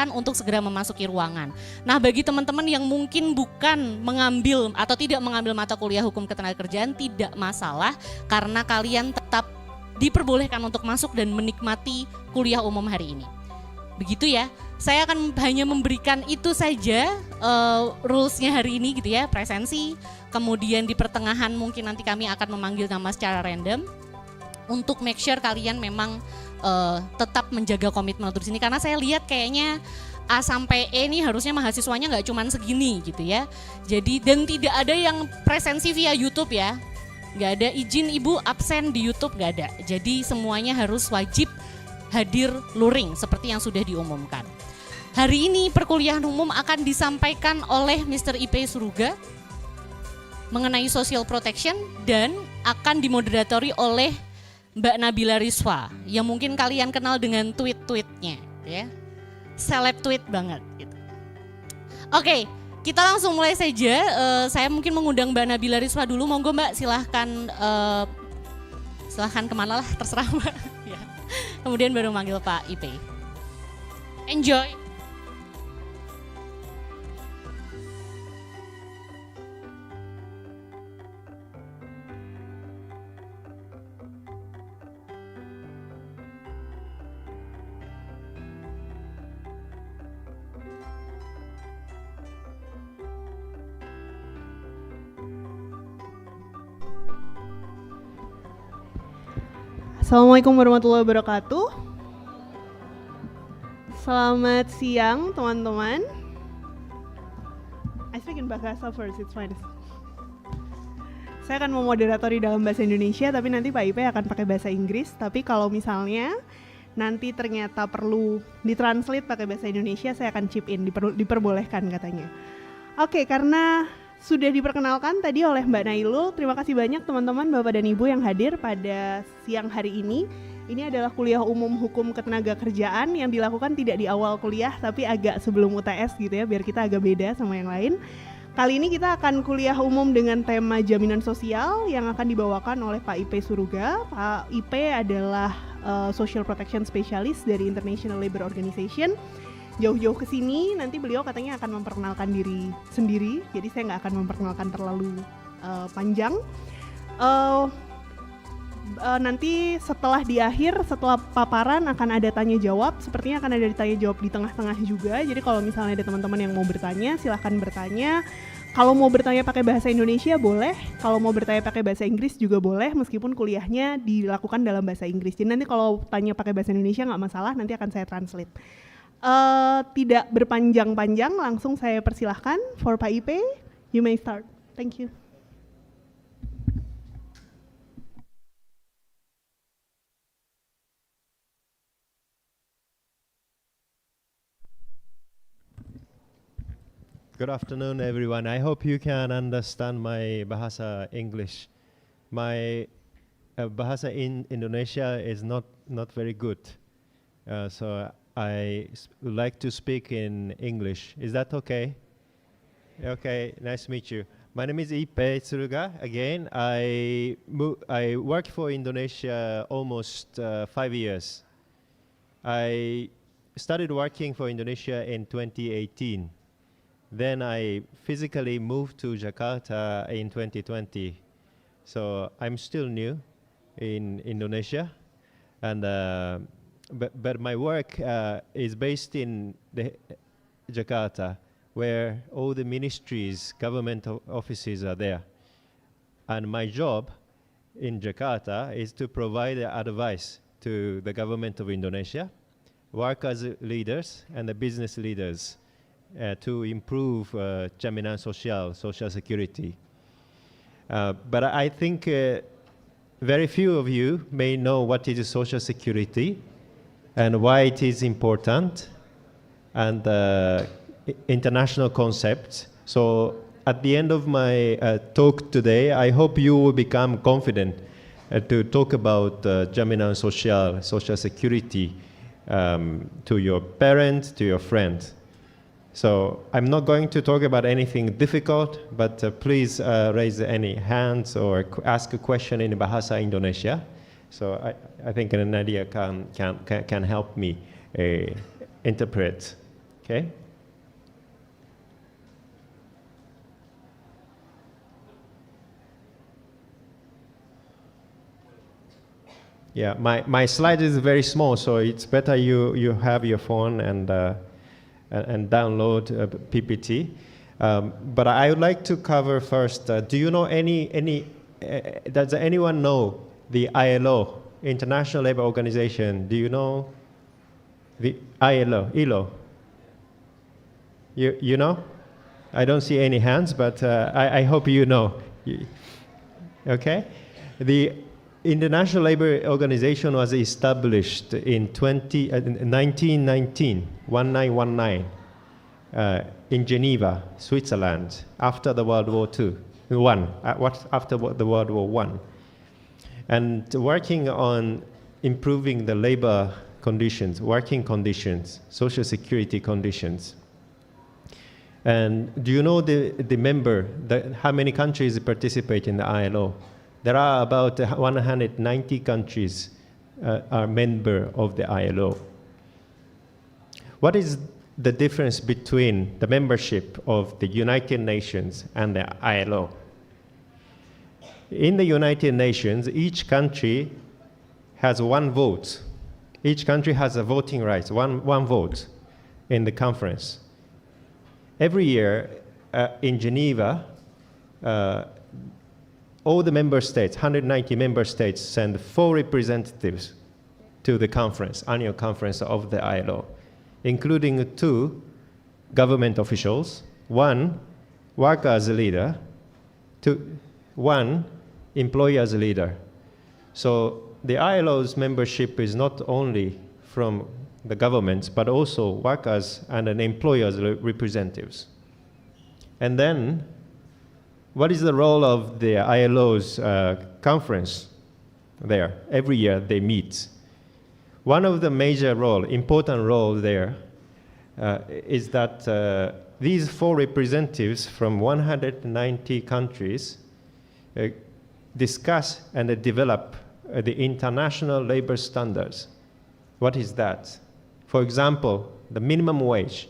dipersilahkan untuk segera memasuki ruangan. Nah, bagi teman-teman yang mungkin bukan mengambil atau tidak mengambil mata kuliah hukum ketenagakerjaan, tidak masalah karena kalian tetap diperbolehkan untuk masuk dan menikmati kuliah umum hari ini. Begitu ya, saya akan hanya memberikan itu saja rules-nya hari ini gitu ya, presensi, kemudian di pertengahan mungkin nanti kami akan memanggil nama secara random untuk make sure kalian memang tetap menjaga komitmen untuk di sini, karena saya lihat kayaknya A sampai E ini harusnya mahasiswanya nggak cuma segini gitu ya. Jadi dan tidak ada yang presensi via YouTube ya, nggak ada izin ibu absen di YouTube, nggak ada. Jadi semuanya harus wajib hadir luring seperti yang sudah diumumkan. Hari ini perkuliahan umum akan disampaikan oleh Mr. IP Suruga mengenai social protection dan akan dimoderatori oleh Mbak Nabila Rizwa yang mungkin kalian kenal dengan tweet-tweetnya ya. Seleb tweet banget gitu. Oke, kita langsung mulai saja. Saya mungkin mengundang Mbak Nabila Rizwa dulu. Monggo Mbak, silahkan kemana lah, terserah Mbak. Ya. Kemudian baru manggil Pak IP. Enjoy. Assalamualaikum warahmatullahi wabarakatuh. Selamat siang teman-teman. I speak in Bahasa first, it's fine. Saya akan memoderatori dalam bahasa Indonesia, tapi nanti Pak IP akan pakai bahasa Inggris. Tapi kalau misalnya nanti ternyata perlu ditranslate pakai bahasa Indonesia, saya akan chip in, diperbolehkan katanya. Oke, karena sudah diperkenalkan tadi oleh Mbak Nailul, terima kasih banyak teman-teman Bapak dan Ibu yang hadir pada siang hari ini. Ini adalah kuliah umum hukum ketenagakerjaan yang dilakukan tidak di awal kuliah tapi agak sebelum UTS gitu ya, biar kita agak beda sama yang lain. Kali ini kita akan kuliah umum dengan tema jaminan sosial yang akan dibawakan oleh Pak IP Suruga. Pak IP adalah Social Protection Specialist dari International Labour Organization. Jauh-jauh ke sini nanti beliau katanya akan memperkenalkan diri sendiri, jadi saya nggak akan memperkenalkan terlalu panjang. Nanti setelah di akhir, setelah paparan akan ada tanya jawab, sepertinya akan ada tanya jawab di tengah-tengah juga. Jadi kalau misalnya ada teman-teman yang mau bertanya, silahkan bertanya. Kalau mau bertanya pakai bahasa Indonesia boleh, kalau mau bertanya pakai bahasa Inggris juga boleh, meskipun kuliahnya dilakukan dalam bahasa Inggris. Jadi nanti kalau tanya pakai bahasa Indonesia nggak masalah, nanti akan saya translate. Tidak berpanjang-panjang, langsung saya persilahkan for Pak IP, you may start. Thank you. Good afternoon, everyone. I hope you can understand my Bahasa English. My Bahasa in Indonesia is not very good, so I would like to speak in English. Is that okay? Okay, nice to meet you. My name is Ipe Tsuruga. Again, I worked for Indonesia almost 5 years. I started working for Indonesia in 2018. Then I physically moved to Jakarta in 2020. So I'm still new in Indonesia, and but my work is based in Jakarta, where all the ministries, government offices are there. And my job in Jakarta is to provide advice to the government of Indonesia, workers leaders, and the business leaders to improve jaminan social security. But I think very few of you may know what is social security and why it is important, and international concepts. So at the end of my talk today, I hope you will become confident to talk about jaminan social security to your parents, to your friends. So I'm not going to talk about anything difficult, but please raise any hands or ask a question in Bahasa Indonesia. So I think Nadia can help me interpret. Okay? Yeah, my slide is very small, so it's better you have your phone and download PPT. But I would like to cover first, do you know does anyone know the ILO, International Labour Organization? Do you know the ILO? You know? I don't see any hands, but I hope you know. Okay? The International Labour Organization was established in 1919, in Geneva, Switzerland, after the World War after the World War I. And working on improving the labor conditions, working conditions, social security conditions. And do you know how many countries participate in the ILO? There are about 190 countries are member of the ILO. What is the difference between the membership of the United Nations and the ILO? In the United Nations, each country has one vote. Each country has a voting rights, one vote in the conference. Every year in Geneva, all the member states, 190 member states, send 4 representatives to the conference, annual conference of the ILO, including 2 government officials, 1 workers leader, 1 employers leader. So the ILO's membership is not only from the governments, but also workers and employers representatives. And then, what is the role of the ILO's conference there? Every year they meet. One of the important roles there is that these 4 representatives from 190 countries discuss and develop the international labor standards. What is that? For example, the minimum wage.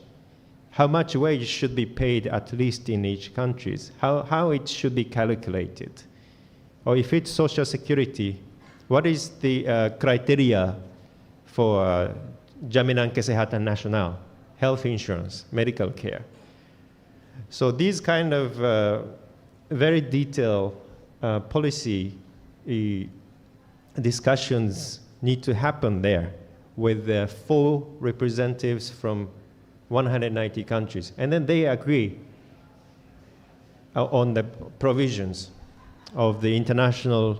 How much wage should be paid at least in each country? How it should be calculated? Or if it's social security, what is the criteria for Jaminan Kesehatan Nasional, health insurance, medical care? So these kind of very detailed policy discussions need to happen there with the 4 representatives from 190 countries. And then they agree on the provisions of the international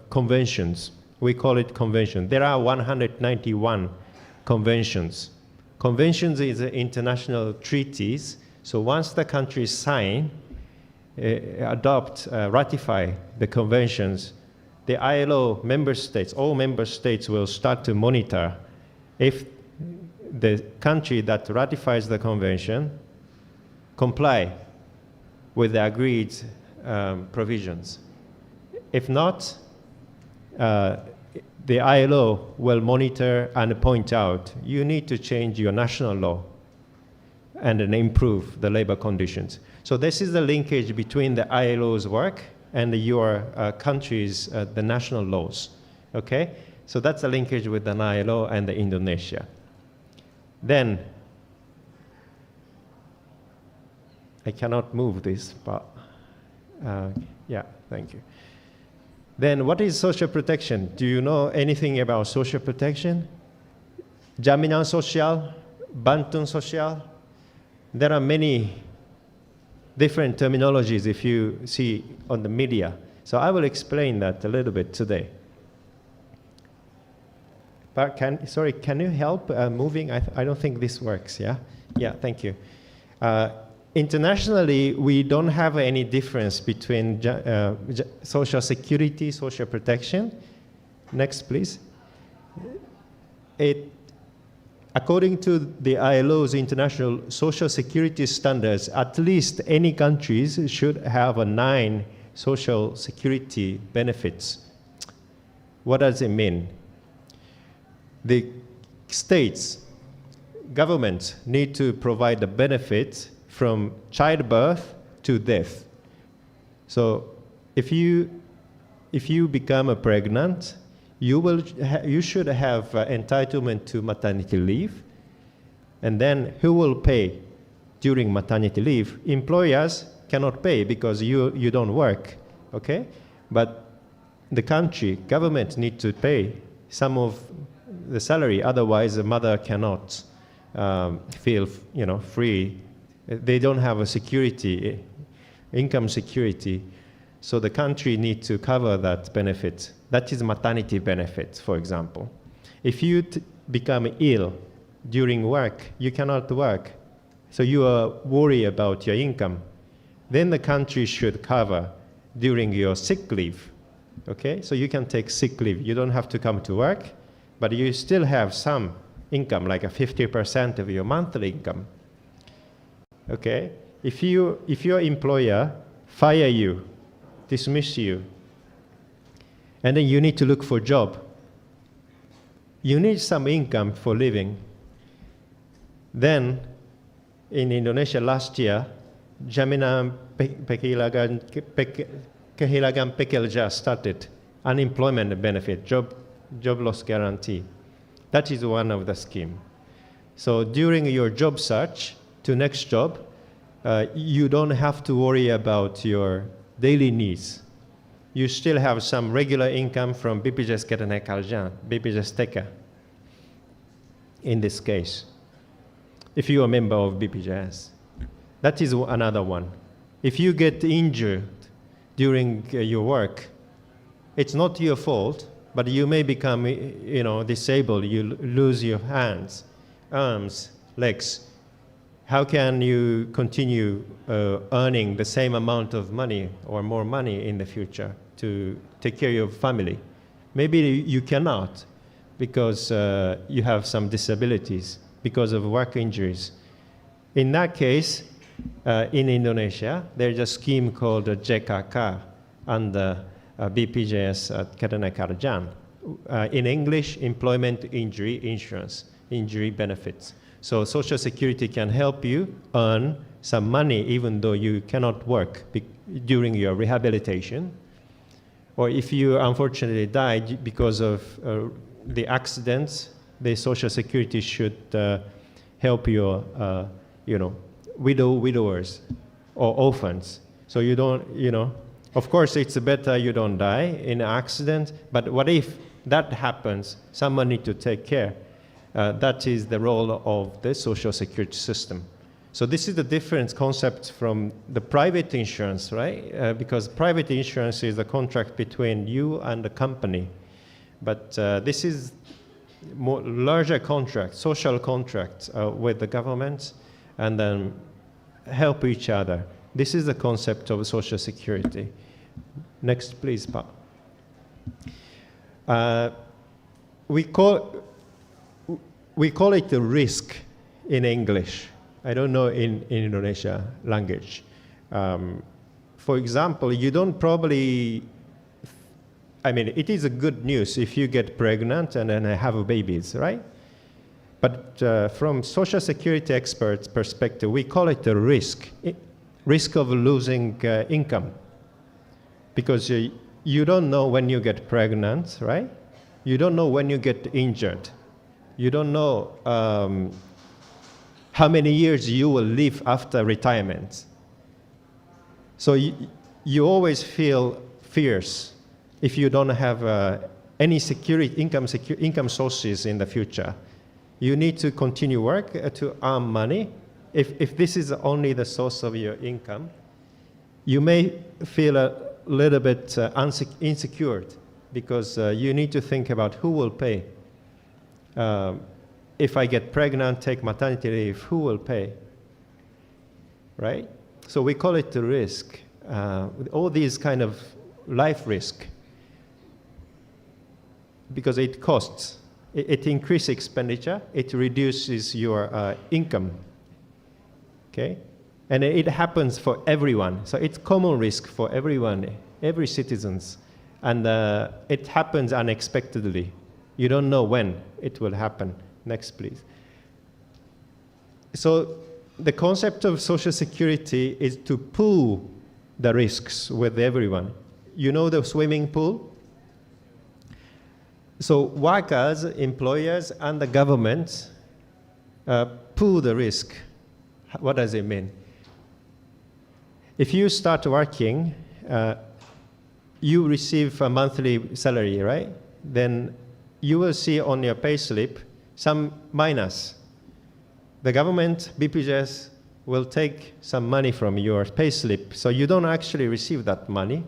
conventions. We call it convention. There are 191 conventions. Conventions is international treaties. So once the countries sign, ratify the conventions, the ILO member states, all member states will start to monitor if the country that ratifies the convention comply with the agreed provisions. If not, the ILO will monitor and point out, you need to change your national law and then improve the labor conditions. So this is the linkage between the ILO's work and your country's, the national laws, okay? So that's the linkage with the ILO and the Indonesia. Then, I cannot move this, but yeah, thank you. Then what is social protection? Do you know anything about social protection? Jaminan sosial, bantuan sosial. There are many different terminologies if you see on the media. So I will explain that a little bit today. But can you help moving? I don't think this works, yeah? Yeah, thank you. Internationally, we don't have any difference between social security, social protection. Next, please. According to the ILO's international social security standards, at least any countries should have 9 social security benefits. What does it mean? The states government need to provide the benefit from childbirth to death. So if you become pregnant, you should have entitlement to maternity leave. And then who will pay during maternity leave? Employers cannot pay because you don't work, okay? But the country, government need to pay some of the salary, otherwise the mother cannot feel free. They don't have a security, income security. So the country needs to cover that benefit. That is maternity benefit, for example. If you become ill during work, you cannot work, so you are worried about your income, then the country should cover during your sick leave. Okay, so you can take sick leave. You don't have to come to work, but you still have some income, like a 50% of your monthly income. Okay, if your employer fire you, dismiss you, and then you need to look for a job, you need some income for living. Then, in Indonesia last year, jaminan kehilangan pekerja started, unemployment benefit, job loss guarantee. That is one of the scheme. So during your job search to next job, you don't have to worry about your daily needs. You still have some regular income from BPJS Ketenagakerjaan, BPJS TK, in this case, if you are a member of BPJS. That is another one. If you get injured during your work, it's not your fault, but you may become disabled. You lose your hands, arms, legs. How can you continue earning the same amount of money or more money in the future to take care of your family? Maybe you cannot because you have some disabilities because of work injuries. In that case, in Indonesia, there's a scheme called JKK under BPJS Ketenagakerjaan. In English, Employment Injury Insurance, injury benefits. So Social Security can help you earn some money even though you cannot work during your rehabilitation. Or if you unfortunately died because of the accidents, the Social Security should help your widowers or orphans. So you don't, of course it's better you don't die in an accident, but what if that happens? Someone needs to take care. That is the role of the Social Security system. So this is the different concept from the private insurance, right? Because private insurance is a contract between you and the company. But this is more larger contract, social contract with the government, and then help each other. This is the concept of Social Security. Next, please, Pa. We call it a risk in English. I don't know in Indonesia language. For example, you don't probably, it is a good news if you get pregnant and then have babies, right? But from Social Security experts' perspective, we call it a risk of losing income. Because you don't know when you get pregnant, right? You don't know when you get injured. You don't know how many years you will live after retirement. So you always feel fears if you don't have any income sources in the future. You need to continue work to earn money. If this is only the source of your income, you may feel a little bit insecure because you need to think about who will pay. If I get pregnant, take maternity leave, who will pay? Right? So we call it the risk. All these kind of life risk, because it costs. It increases expenditure. It reduces your income. Okay, and it happens for everyone. So it's common risk for everyone, every citizens, and it happens unexpectedly. You don't know when it will happen. Next, please. So the concept of social security is to pool the risks with everyone. You know the swimming pool? So workers, employers, and the government pool the risk. What does it mean? If you start working, you receive a monthly salary, right? Then you will see on your payslip some minus. The government, BPJS, will take some money from your payslip, so you don't actually receive that money,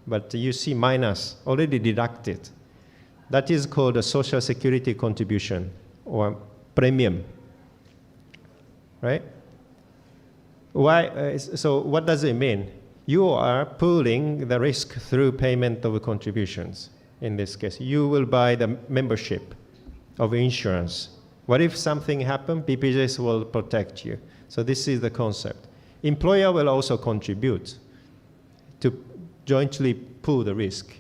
but you see minus already deducted. That is called a social security contribution or premium, right? Why? So what does it mean? You are pooling the risk through payment of contributions. In this case, you will buy the membership of insurance. What if something happens? BPJS will protect you. So this is the concept. Employer will also contribute to jointly pool the risk.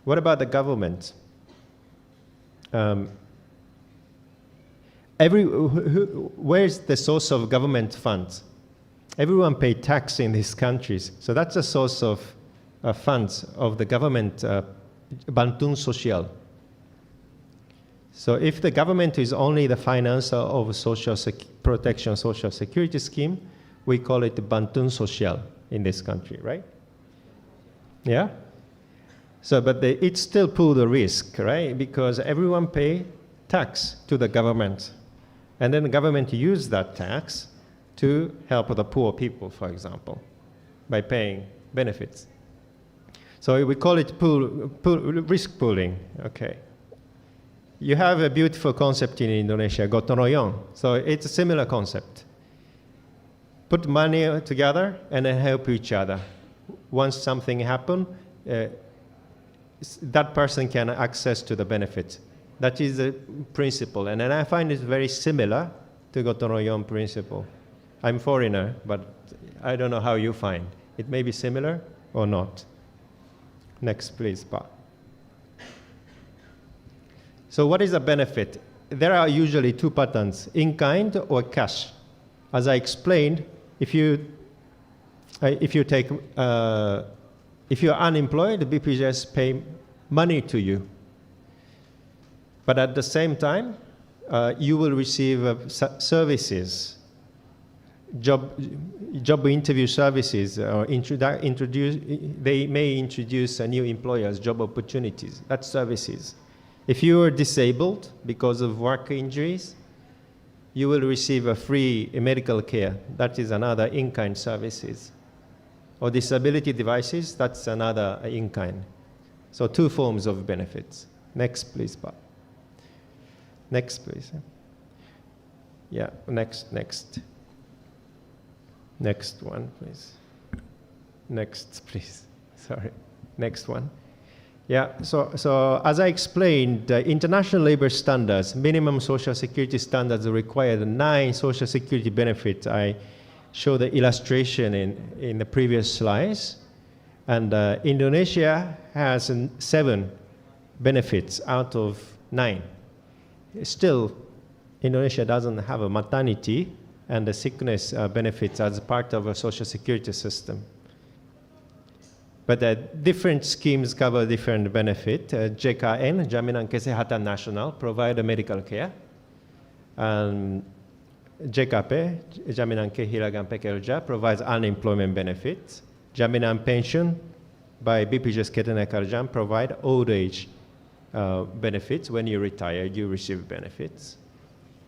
What about the government? Where's the source of government funds? Everyone pays tax in these countries. So that's a source of funds of the government, Bantuan Sosial. So if the government is only the financer of social protection social security scheme, we call it the Bantuan Sosial in this country, right? Yeah? So, but it still pool the risk, right? Because everyone pay tax to the government. And then the government use that tax to help the poor people, for example, by paying benefits. So we call it risk pooling, okay. You have a beautiful concept in Indonesia, gotong royong. So it's a similar concept. Put money together and then help each other. Once something happens, that person can access to the benefit. That is the principle. And then I find it very similar to gotong royong principle. I'm foreigner, but I don't know how you find. It may be similar or not. Next, please, Pa. So what is the benefit? There are usually two patterns, in kind or cash. As I explained, if you're unemployed, the BPJS pay money to you. But at the same time, you will receive services, job interview services, or they may introduce new employers, job opportunities. That's services. If you are disabled because of work injuries, you will receive a free medical care. That is another in-kind services. Or disability devices, that's another in-kind. So two forms of benefits. Next, please, Bob. Next, please. Yeah, next. Next one, please. Next, please. Sorry. Next one. Yeah, so as I explained, international labor standards, minimum social security standards require 9 social security benefits. I showed the illustration in the previous slides. And Indonesia has 7 benefits out of 9. Still, Indonesia doesn't have a maternity and the sickness benefits as part of a social security system. But different schemes cover different benefits. JKN, Jaminan Kesehatan Nasional, provide medical care. And JKP, Jaminan Kehilangan Pekerja, provides unemployment benefits. Jaminan Pension by BPJS Ketenagakerjaan provide old age benefits. When you retire, you receive benefits.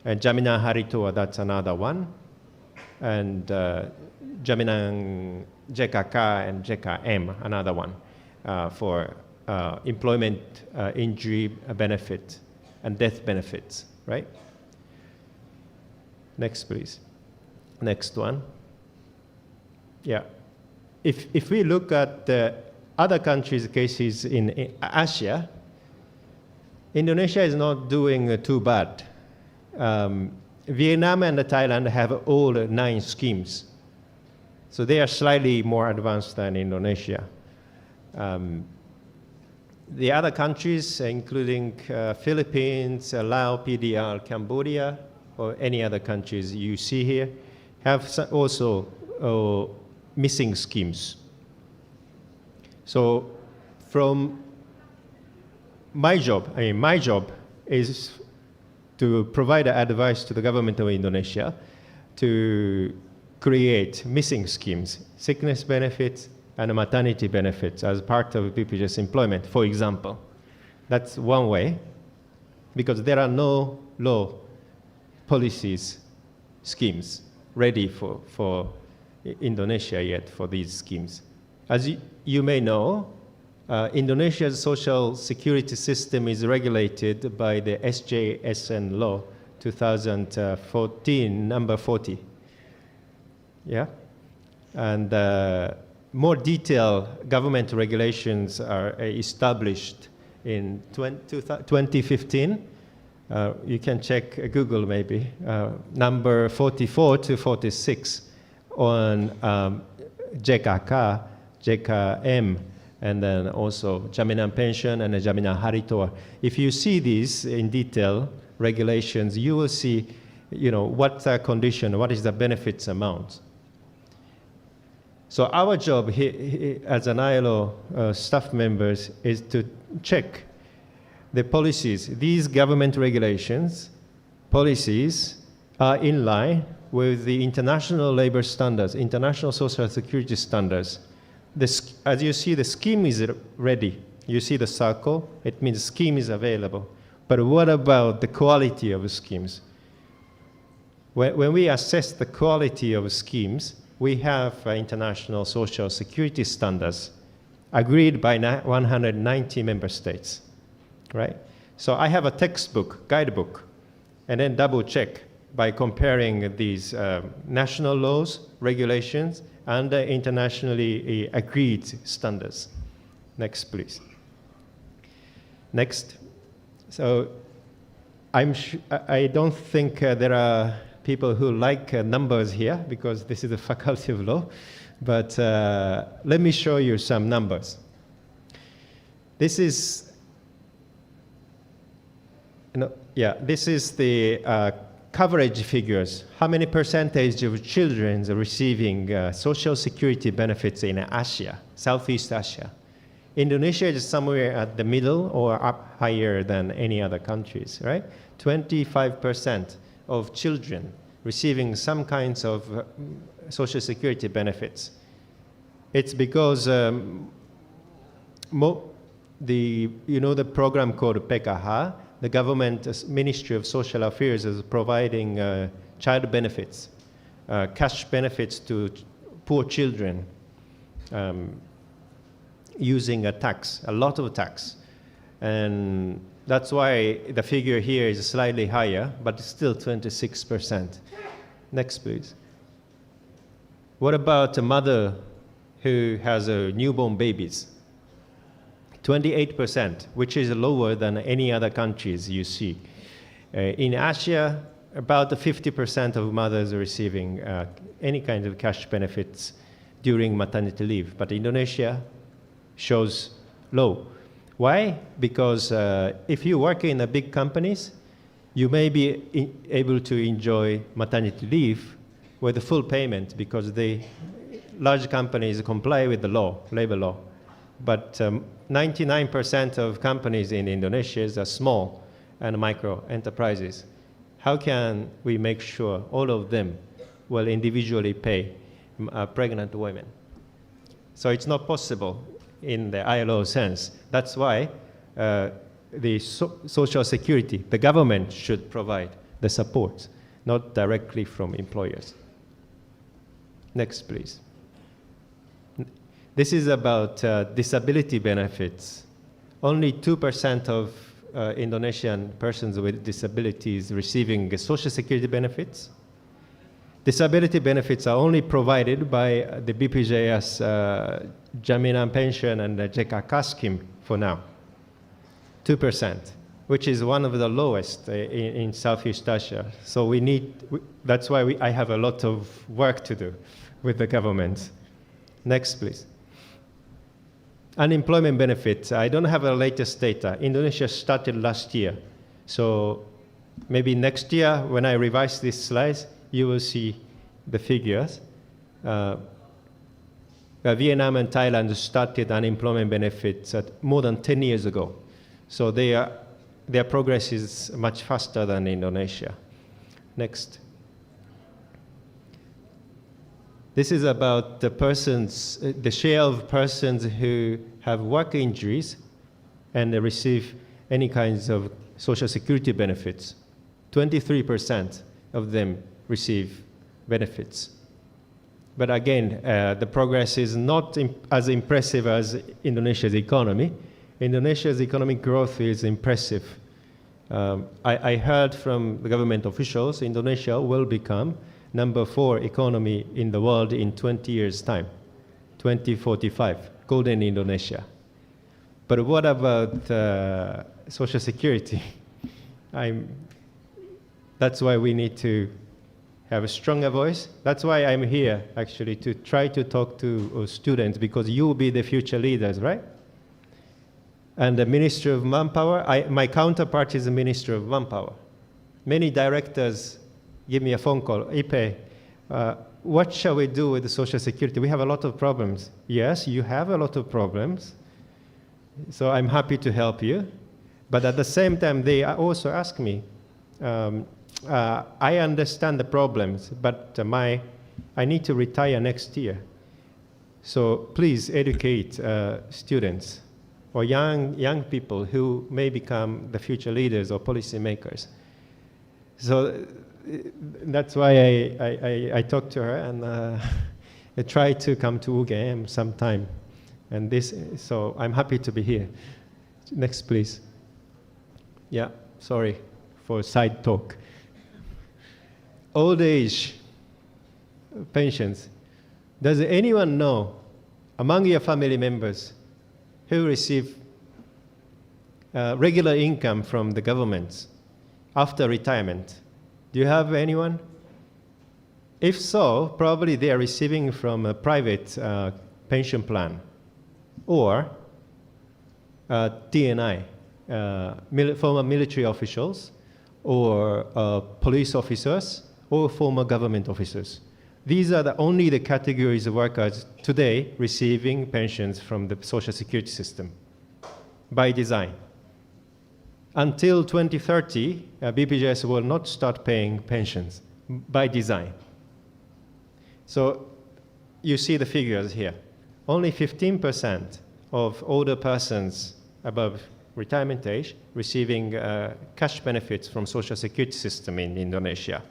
And Jaminan Hari Tua, that's another one. And Jaminan JKK and JKM, another one, for employment injury benefit and death benefits, right? Next, please. Next one. Yeah. If we look at the other countries' cases in Asia, Indonesia is not doing too bad. Vietnam and Thailand have all 9 schemes. So they are slightly more advanced than Indonesia. The other countries, including Philippines, Laos, PDR, Cambodia, or any other countries you see here have also missing schemes. So from my job is to provide advice to the government of Indonesia to create missing schemes, sickness benefits and maternity benefits as part of BPJS employment, for example. That's one way, because there are no law, policies, schemes ready for Indonesia yet for these schemes. As you may know, Indonesia's social security system is regulated by the SJSN law 2014, number 40. Yeah? And more detailed government regulations are established in 2015. You can check Google maybe, number 44 to 46 on JKK, JKM, and then also Jaminan Pension and Jaminan Hari Tua. If you see these in detail, regulations, you will see, what's the condition, what is the benefits amount. So our job here, as an ILO staff members is to check the policies. These government regulations, policies are in line with the international labor standards, international social security standards. As you see, the scheme is ready. You see the circle, it means scheme is available. But what about the quality of schemes? When we assess the quality of schemes, we have international social security standards agreed by 190 member states, right? So I have a textbook, guidebook, and then double check by comparing these national laws, regulations, and internationally agreed standards. Next, please. Next. So I don't think there are people who like numbers here because this is the faculty of law, but let me show you some numbers. This is, this is the coverage figures. How many percentage of children are receiving social security benefits in Asia, Southeast Asia? Indonesia is somewhere at the middle or up higher than any other countries, right? 25% of children receiving some kinds of social security benefits. It's because the program called PKH, the government Ministry of Social Affairs is providing child benefits, cash benefits to poor children using a tax, a lot of tax. And that's why the figure here is slightly higher, but it's still 26%. Next, please. What about a mother who has newborn babies? 28%, which is lower than any other countries you see. In Asia, about 50% of mothers are receiving any kind of cash benefits during maternity leave, but Indonesia shows low. Why? Because if you work in the big companies, you may be able to enjoy maternity leave with the full payment because large companies comply with the law, labor law. But 99% of companies in Indonesia are small and micro enterprises. How can we make sure all of them will individually pay pregnant women? So it's not possible in the ILO sense. That's why the social security, the government should provide the support, not directly from employers. Next, please. This is about disability benefits. Only 2% of Indonesian persons with disabilities receiving social security benefits. Disability benefits are only provided by the BPJS Jaminan Pension and the JKK scheme for now. 2%, which is one of the lowest in Southeast Asia. So that's why I have a lot of work to do with the government. Next, please. Unemployment benefits. I don't have the latest data. Indonesia started last year. So maybe next year when I revise these slides, you will see the figures. Vietnam and Thailand started unemployment benefits more than 10 years ago. So their progress is much faster than Indonesia. Next. This is about the share of persons who have work injuries and they receive any kinds of social security benefits. 23% of them receive benefits. But again, the progress is not as impressive as Indonesia's economy. Indonesia's economic growth is impressive. I heard from the government officials, Indonesia will become number 4 economy in the world in 20 years' time, 2045, golden Indonesia. But what about Social Security? That's why we need to have a stronger voice. That's why I'm here, actually, to try to talk to students, because you will be the future leaders, right? And the Minister of Manpower, my counterpart is the Minister of Manpower. Many directors give me a phone call, Ipe, what shall we do with the Social Security? We have a lot of problems. Yes, you have a lot of problems. So I'm happy to help you. But at the same time, they also ask me, I understand the problems, but I need to retire next year. So please educate students or young people who may become the future leaders or policymakers. So that's why I talked to her and I tried to come to UGM sometime. And so I'm happy to be here. Next, please. Yeah, sorry for side talk. Old age pensions. Does anyone know among your family members who receive regular income from the government after retirement? Do you have anyone? If so, probably they are receiving from a private pension plan or TNI, former military officials or police officers or former government officers. These are only the categories of workers today receiving pensions from the Social Security system by design. Until 2030, BPJS will not start paying pensions by design. So you see the figures here. Only 15% of older persons above retirement age receiving cash benefits from Social Security system in Indonesia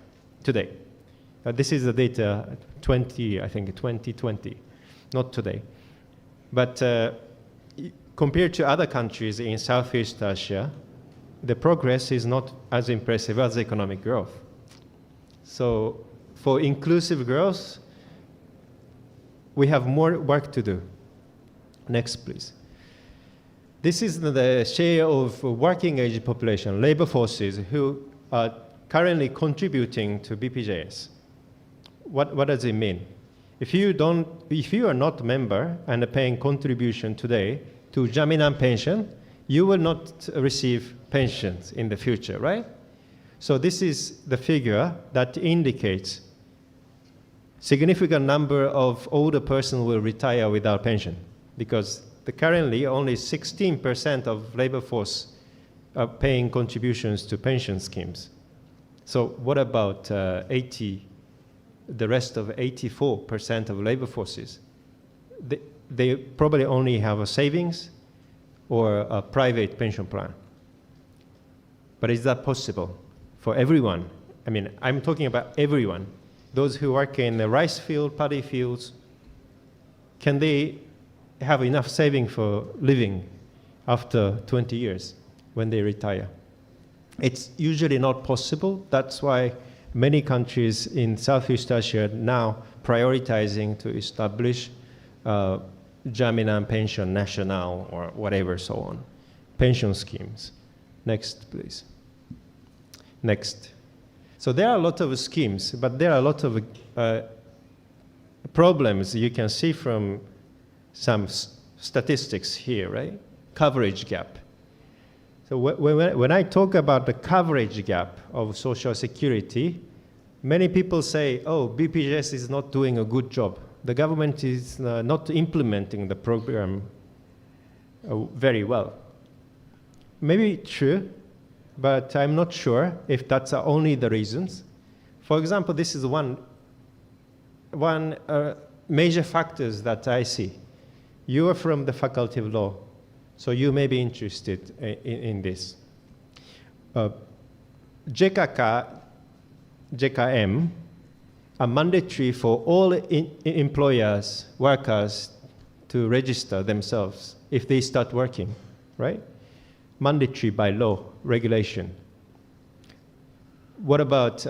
today. This is the data I think 2020, not today. But compared to other countries in Southeast Asia, the progress is not as impressive as economic growth. So for inclusive growth, we have more work to do. Next, please. This is the share of working age population, labor forces, who are currently contributing to BPJS. What does it mean? If you are not a member and are paying contribution today to Jaminan pension, you will not receive pensions in the future, right? So this is the figure that indicates significant number of older persons will retire without pension, because currently only 16% of labor force are paying contributions to pension schemes. So what about the rest of 84% of labor forces? They probably only have a savings or a private pension plan. But is that possible for everyone? I mean, I'm talking about everyone. Those who work in the rice field, paddy fields, can they have enough saving for living after 20 years when they retire? It's usually not possible. That's why many countries in Southeast Asia are now prioritizing to establish Jaminan Pension National or whatever, so on, pension schemes. Next, please. Next. So there are a lot of schemes, but there are a lot of problems you can see from some statistics here, right? Coverage gap. So when I talk about the coverage gap of Social Security, many people say, oh, BPJS is not doing a good job. The government is not implementing the program very well. Maybe true, but I'm not sure if that's only the reasons. For example, this is one major factors that I see. You are from the Faculty of Law, so you may be interested in this. JKM are mandatory for all employers, workers to register themselves if they start working, right? Mandatory by law, regulation. What about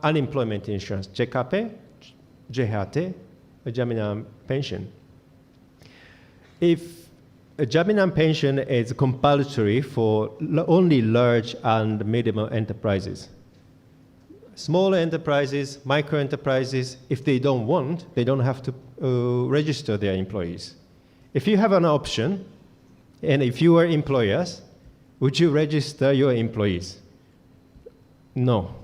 unemployment insurance? JKP, JHT, Jaminan pension. If a Jaminan pension is compulsory for only large and medium enterprises, small enterprises, micro enterprises, if they don't want, they don't have to register their employees. If you have an option, and if you are employers, would you register your employees? No.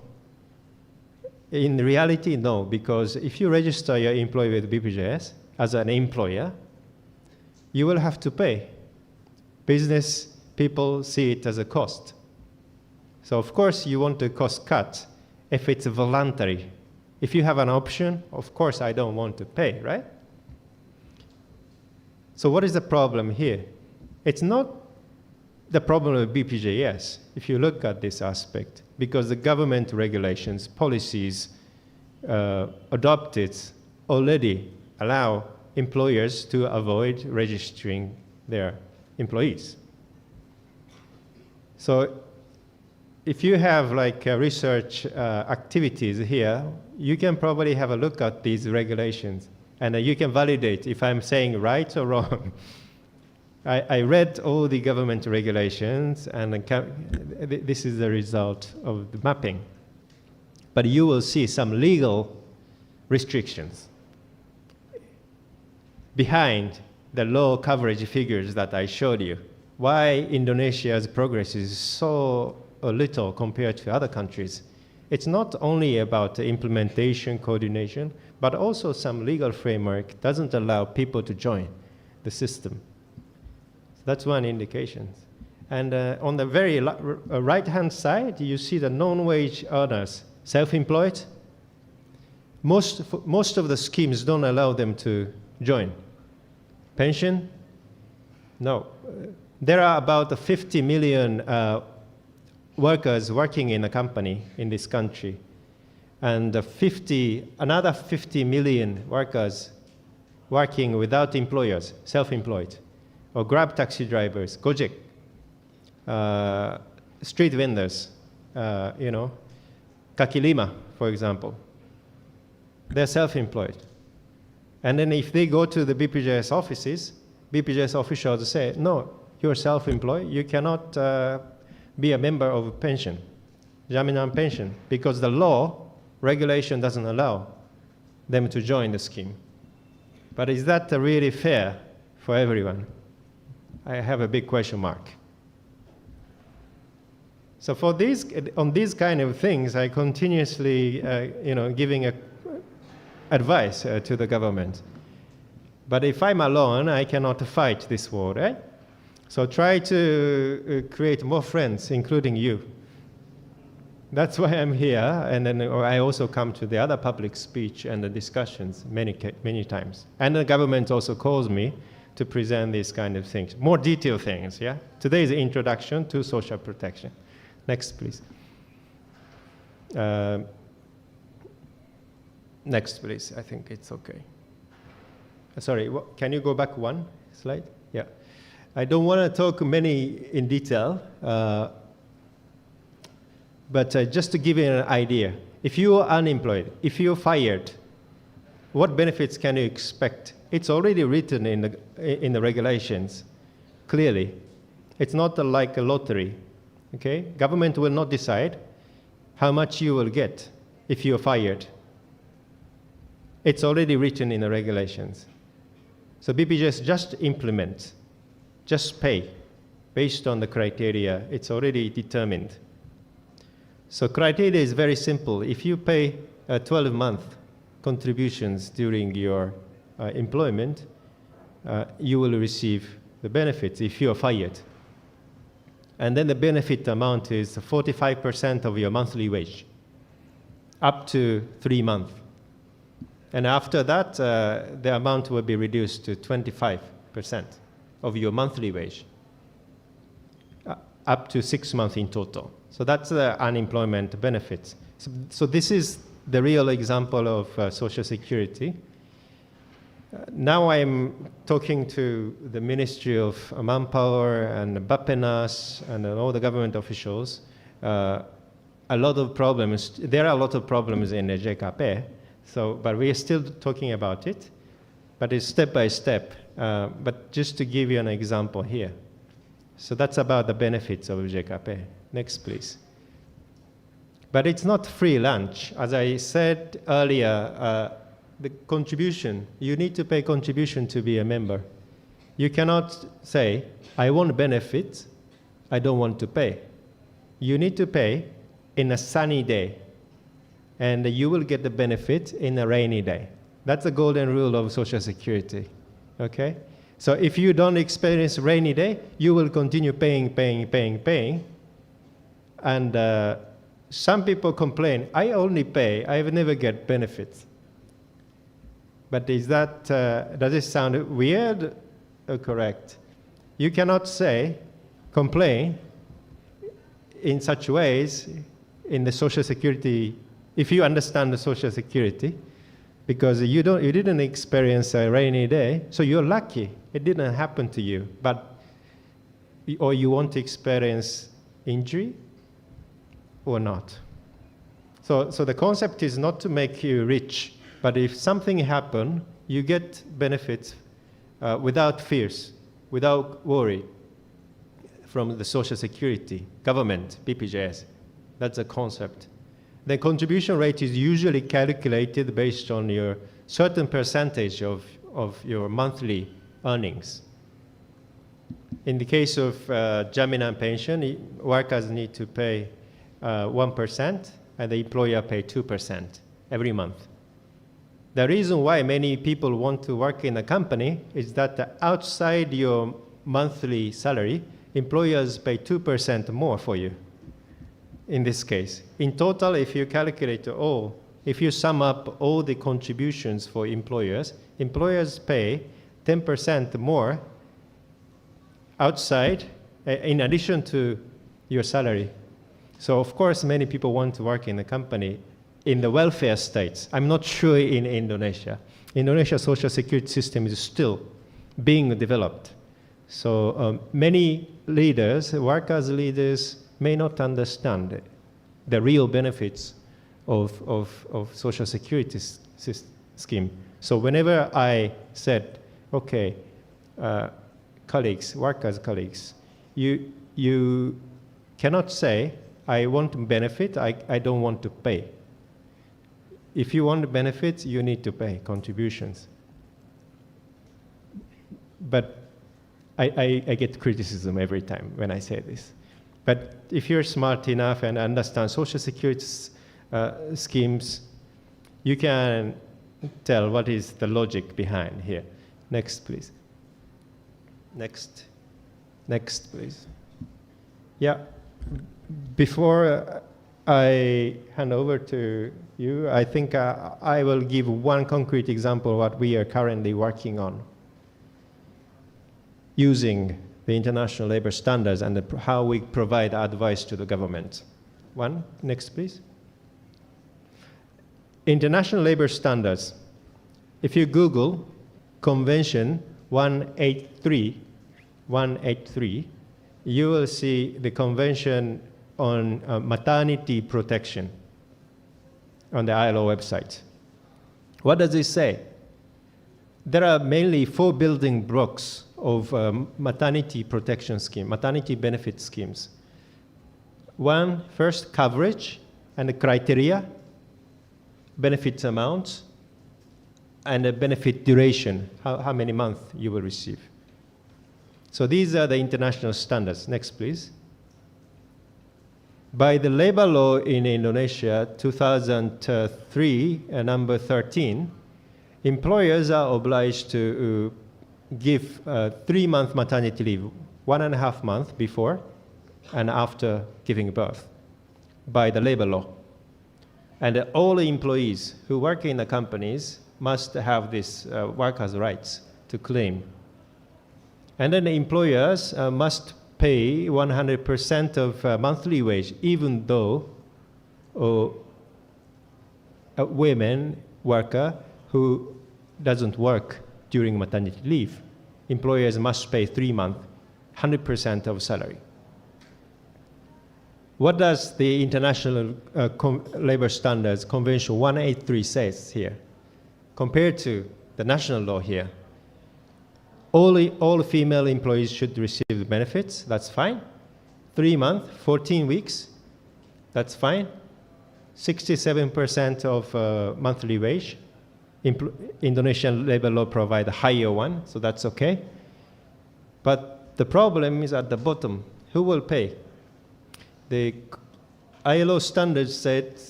In reality, no, because if you register your employee with BPJS as an employer, you will have to pay. Business people see it as a cost. So of course you want a cost cut if it's voluntary. If you have an option, of course I don't want to pay, right? So what is the problem here? It's not the problem of BPJS, if you look at this aspect, because the government regulations, policies adopted already allow employers to avoid registering their employees. So if you have like research activities here, you can probably have a look at these regulations and you can validate if I'm saying right or wrong. I read all the government regulations and this is the result of the mapping. But you will see some legal restrictions behind the low coverage figures that I showed you. Why Indonesia's progress is so little compared to other countries. It's not only about the implementation, coordination, but also some legal framework doesn't allow people to join the system. That's one indication. And on the very right-hand side, you see the non-wage earners, self-employed. Most of the schemes don't allow them to join. Pension? No. There are about 50 million workers working in a company in this country, and another 50 million workers working without employers, self-employed, or Grab taxi drivers, Gojek, street vendors, Kaki Lima, for example. They're self-employed. And then if they go to the BPJS offices, BPJS officials say, no, you're self-employed, you cannot be a member of a pension, Jaminan pension, because the law, regulation doesn't allow them to join the scheme. But is that really fair for everyone? I have a big question mark. So for on these kind of things, I continuously, giving advice to the government. But if I'm alone, I cannot fight this war, right? So try to create more friends, including you. That's why I'm here, and then I also come to the other public speech and the discussions many times. And the government also calls me to present these kind of things, more detailed things, yeah? Today is the introduction to social protection. Next, please. Next, please, I think it's okay. Sorry, can you go back one slide? Yeah. I don't want to talk many in detail, but just to give you an idea, if you are unemployed, if you're fired, what benefits can you expect? It's already written in the regulations, clearly. It's not like a lottery, okay? Government will not decide how much you will get if you're fired. It's already written in the regulations. So BPJS just implement, just pay. based on the criteria. It's already determined. So criteria is very simple. If you pay 12-month contributions during your employment, you will receive the benefits if you are fired. And then the benefit amount is 45% of your monthly wage, up to 3 months. And after that, the amount will be reduced to 25% of your monthly wage, up to 6 months in total. So that's the unemployment benefits. So this is the real example of Social Security. Now I'm talking to the Ministry of Manpower and Bappenas and all the government officials. A lot of problems, there are a lot of problems in the JKP, but we are still talking about it, but it's step by step. But just to give you an example here. So that's about the benefits of JKP. Next, please. But it's not free lunch. As I said earlier, the contribution, you need to pay contribution to be a member. You cannot say, I want benefits, I don't want to pay. You need to pay in a sunny day, and you will get the benefit in a rainy day. That's the golden rule of Social Security, okay? So if you don't experience rainy day, you will continue paying. And some people complain, I only pay, I never get benefits. But is that, does it sound weird or correct? You cannot say, complain in such ways in the Social Security, if you understand the Social Security, because you didn't experience a rainy day, so you're lucky. It didn't happen to you, or you want to experience injury or not. So the concept is not to make you rich, but if something happens, you get benefits without fears, without worry from the Social Security, government, BPJS. That's the concept. The contribution rate is usually calculated based on your certain percentage of your monthly earnings. In the case of Jaminan pension, workers need to pay 1%, and the employer pay 2% every month. The reason why many people want to work in a company is that outside your monthly salary, employers pay 2% more for you. In this case, in total, if you calculate if you sum up all the contributions for employers pay 10% more outside, in addition to your salary. So of course, many people want to work in a company in the welfare states. I'm not sure in Indonesia. Indonesia's social security system is still being developed. So many leaders, workers' leaders, may not understand the real benefits of social security scheme. So whenever I said, okay, workers' colleagues, you cannot say, I want to benefit, I don't want to pay. If you want benefits, you need to pay contributions. But I get criticism every time when I say this. But if you're smart enough and understand social security schemes, you can tell what is the logic behind here. Next, please. Next, please. Yeah, before I hand over to you, I think I will give one concrete example of what we are currently working on using the international labor standards and how we provide advice to the government. Next, please. International labor standards. If you Google Convention 183, you will see the Convention on maternity protection on the ILO website. What does it say? There are mainly 4 building blocks of maternity protection scheme, maternity benefit schemes. First, coverage and the criteria, benefit amounts, and the benefit duration, how many months you will receive. So these are the international standards. Next, please. By the labor law in Indonesia, 2003, number 13, employers are obliged to give 3-month maternity leave, 1.5 months before and after giving birth by the labor law. And all the employees who work in the companies must have this workers' rights to claim. And then the employers must pay 100% of monthly wage, even though a women worker who doesn't work during maternity leave. Employers must pay 3 months, 100% of salary. What does the International Labor Standards Convention 183 says here? Compared to the national law here, all female employees should receive benefits, that's fine. 3 months, 14 weeks, that's fine. 67% of monthly wage. Indonesian labor law provides a higher one, so that's okay. But the problem is at the bottom. Who will pay? The ILO standards said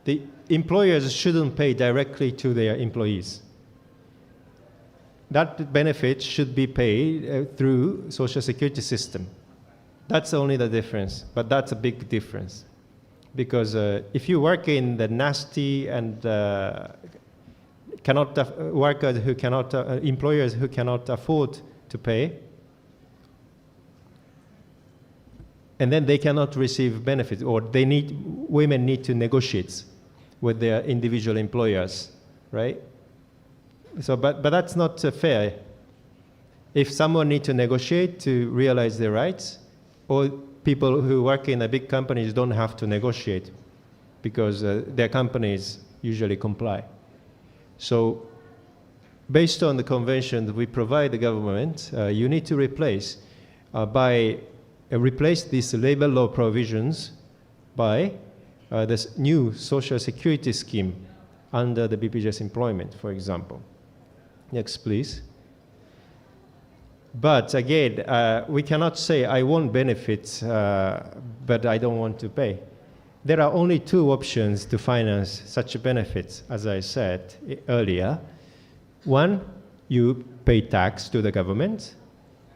the employers shouldn't pay directly to their employees. That benefit should be paid through Social Security system. That's only the difference, but that's a big difference. Because if you work in the nasty and workers who cannot, employers who cannot afford to pay, and then they cannot receive benefits, or women need to negotiate with their individual employers, right? So, but that's not fair. If someone needs to negotiate to realize their rights, or people who work in a big companies don't have to negotiate because their companies usually comply. So based on the convention that we provide the government, you need to replace these labor law provisions by this new social security scheme under the BPJS employment, for example. Next, please. But again, we cannot say, I want benefits, but I don't want to pay. There are only 2 options to finance such benefits, as I said earlier. 1, you pay tax to the government,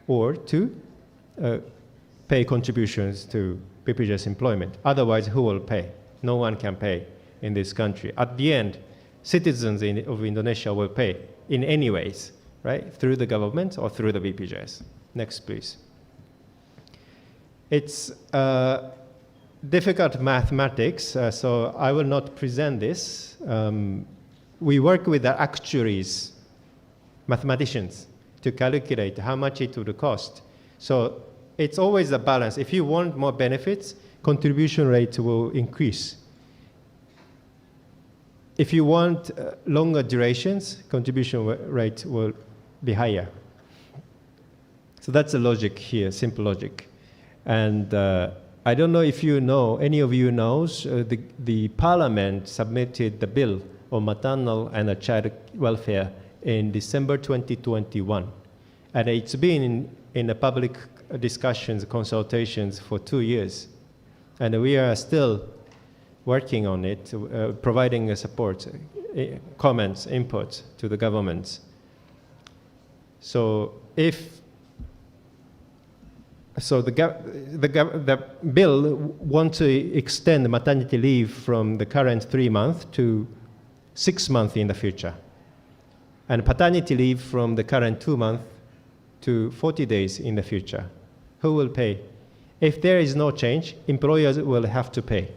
or 2, pay contributions to BPJS employment. Otherwise, who will pay? No one can pay in this country. At the end, citizens of Indonesia will pay in any ways, right? Through the government or through the BPJS. Next, please. It's difficult mathematics, so I will not present this. We work with the actuaries, mathematicians, to calculate how much it would cost. So it's always a balance. If you want more benefits, contribution rate will increase. If you want longer durations, contribution rate will be higher. So that's the logic here, simple logic. And I don't know if you know, any of you knows, the parliament submitted the bill on maternal and child welfare in December 2021. And it's been in the public discussions, consultations for 2 years. And we are still working on it, providing support, comments, input to the government. So the bill wants to extend maternity leave from the current 3 months to 6 months in the future, and paternity leave from the current 2 months to 40 days in the future. Who will pay? If there is no change, employers will have to pay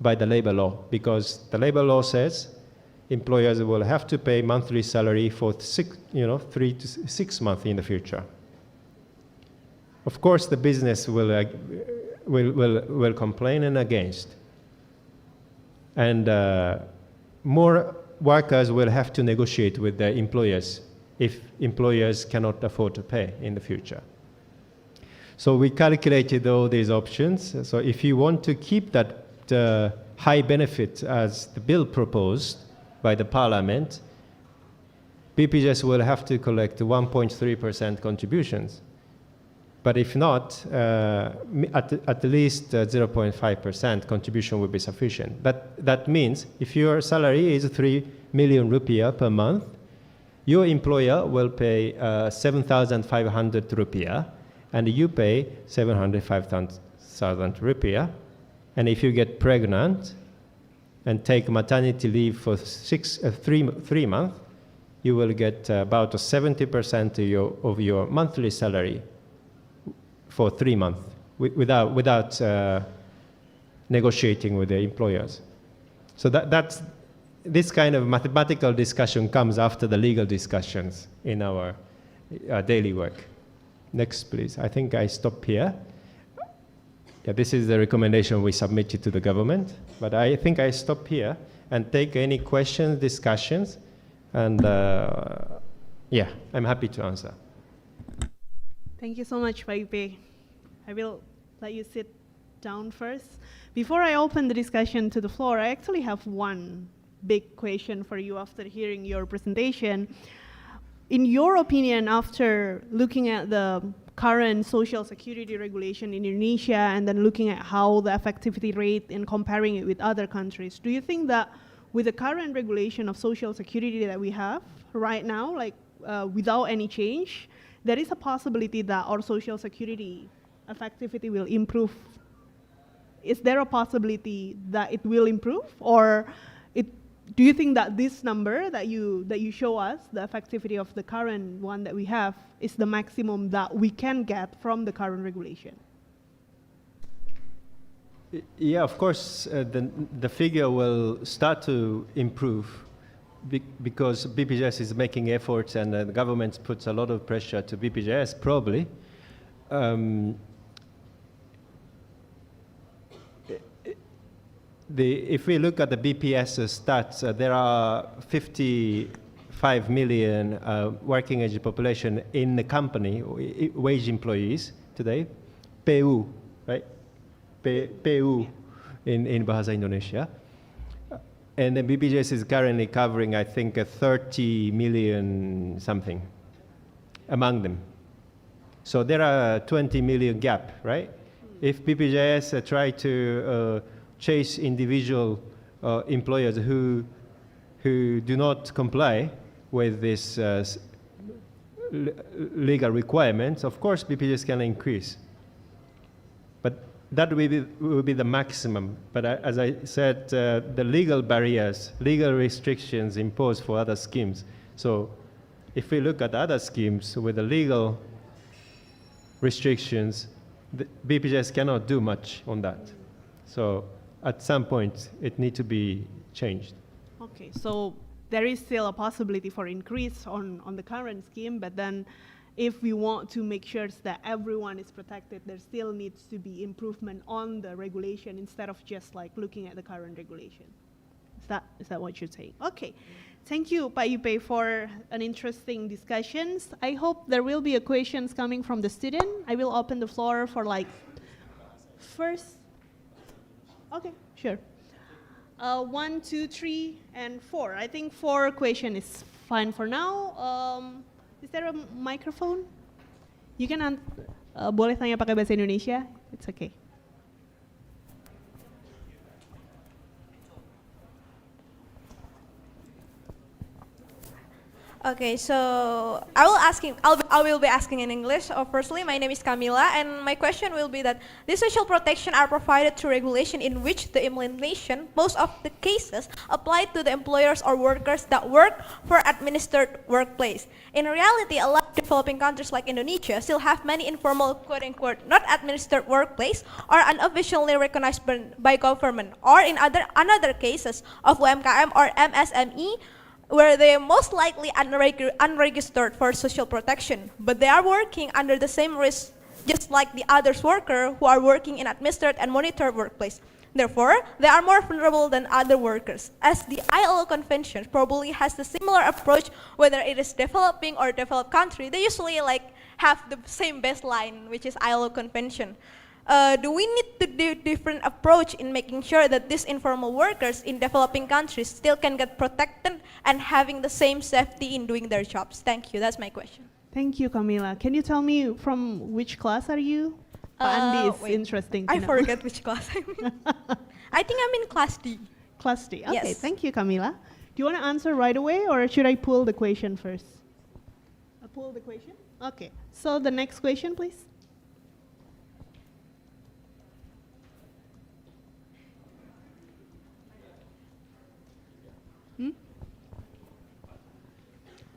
by the labor law, because the labor law says employers will have to pay monthly salary for 3 to 6 months in the future. Of course, the business will complain and against. And more workers will have to negotiate with their employers if employers cannot afford to pay in the future. So we calculated all these options. So if you want to keep that high benefit as the bill proposed by the parliament, BPJS will have to collect 1.3% contributions. But if not, at least 0.5% contribution will be sufficient. That means if your salary is 3 million rupiah per month, your employer will pay 7,500 rupiah, and you pay 705,000 rupiah. And if you get pregnant and take maternity leave for 3 months, you will get about 70% of your monthly salary for 3 months without negotiating with the employers. So that's this kind of mathematical discussion comes after the legal discussions in our daily work. Next, please. I think I stop here. Yeah, this is the recommendation we submitted to the government, but I think I stop here and take any questions, discussions, and yeah, I'm happy to answer. Thank you so much, Paipe. I will let you sit down first. Before I open the discussion to the floor, I actually have one big question for you after hearing your presentation. In your opinion, after looking at the current social security regulation in Indonesia and then looking at how the effectivity rate and comparing it with other countries, do you think that with the current regulation of social security that we have right now, like without any change, there is a possibility that our social security effectivity will improve? Is there a possibility that it will improve, or do you think that this number that you show us, the effectivity of the current one that we have, is the maximum that we can get from the current regulation? Yeah, of course, the figure will start to improve because BPJS is making efforts, and the government puts a lot of pressure to BPJS, probably. If we look at the BPS stats, there are 55 million working age population in the company, wage employees today, PU, right? PU in Bahasa Indonesia. And the BPJS is currently covering, I think, 30 million something among them. So there are 20 million gap, right? If BPJS try to chase individual employers who do not comply with this legal requirements, of course BPJS can increase. But that will be the maximum. But as I said, the legal barriers, legal restrictions imposed for other schemes. So if we look at other schemes with the legal restrictions, the BPJS cannot do much on that. So at some point, it needs to be changed. Okay, so there is still a possibility for increase on the current scheme, but then if we want to make sure that everyone is protected, there still needs to be improvement on the regulation instead of just like looking at the current regulation. Is that what you're saying? Okay, thank you, Pak Ipe, for an interesting discussions. I hope there will be a questions coming from the student. I will open the floor for like first. Okay, sure. 1, 2, 3, and 4. I think 4 question is fine for now. Is there a microphone? You can boleh tanya pakai bahasa Indonesia. It's okay. Okay, so I will be asking in English. Firstly, my name is Camila, and my question will be that these social protection are provided through regulation in which the implementation, most of the cases, apply to the employers or workers that work for administered workplace. In reality, a lot of developing countries like Indonesia still have many informal, quote-unquote, not administered workplace or unofficially recognized by government, or in another cases of UMKM or MSME, where they are most likely unregistered for social protection, but they are working under the same risk just like the others workers who are working in administered and monitored workplace. Therefore, they are more vulnerable than other workers, as the ILO convention probably has a similar approach, whether it is developing or developed country. They usually have the same baseline, which is ILO convention. Do we need to do different approach in making sure that these informal workers in developing countries still can get protected and having the same safety in doing their jobs? Thank you. That's my question. Thank you, Camila. Can you tell me from which class are you? Pak Andi is Wait, interesting to I know. forget which class I'm in. I think I'm in class D. Class D. Okay, Yes. thank you, Camila. Do you want to answer right away or should I pull the question first? Pull the question? Okay. So the next question, please.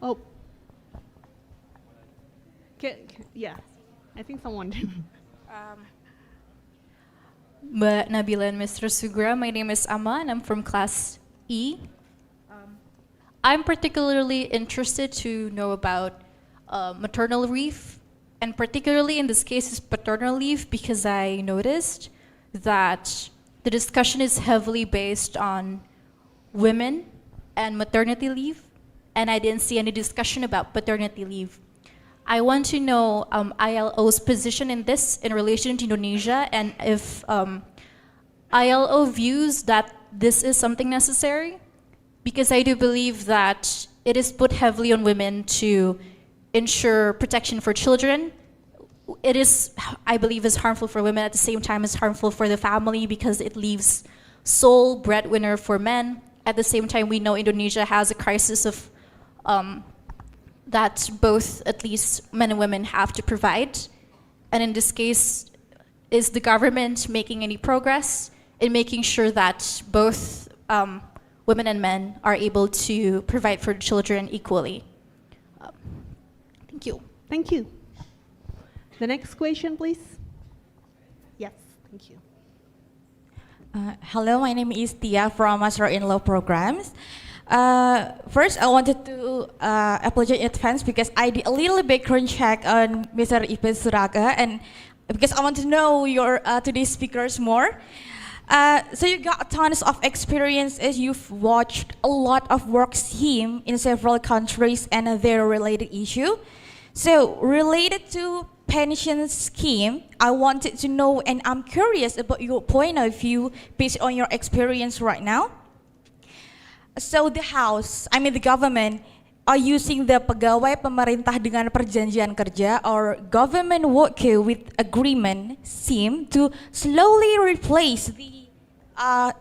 Oh. Yeah, I think someone did. Mbak Nabila and Mr. Sugra, my name is Amma and I'm from class E. I'm particularly interested to know about maternal leave, and particularly in this case is paternal leave, because I noticed that the discussion is heavily based on women and maternity leave, and I didn't see any discussion about paternity leave. I want to know ILO's position in this in relation to Indonesia, and if ILO views that this is something necessary, because I do believe that it is put heavily on women to ensure protection for children. It is, I believe, is harmful for women, at the same time it's harmful for the family because it leaves sole breadwinner for men. At the same time, we know Indonesia has a crisis of that both, at least men and women, have to provide. And in this case, is the government making any progress in making sure that both women and men are able to provide for children equally? Thank you. Thank you. The next question, please. Yes, thank you. Hello, my name is Tia from Master in Law Programs. First, I wanted to apologize in advance because I did a little background check on Mr. Ipe Suraga, and because I want to know your today's speakers more. So you got tons of experience as you've watched a lot of work scheme in several countries and their related issue. So related to pension scheme, I wanted to know, and I'm curious about your point of view based on your experience right now. So the the government are using the pegawai pemerintah dengan perjanjian kerja or government worker with agreement scheme to slowly replace the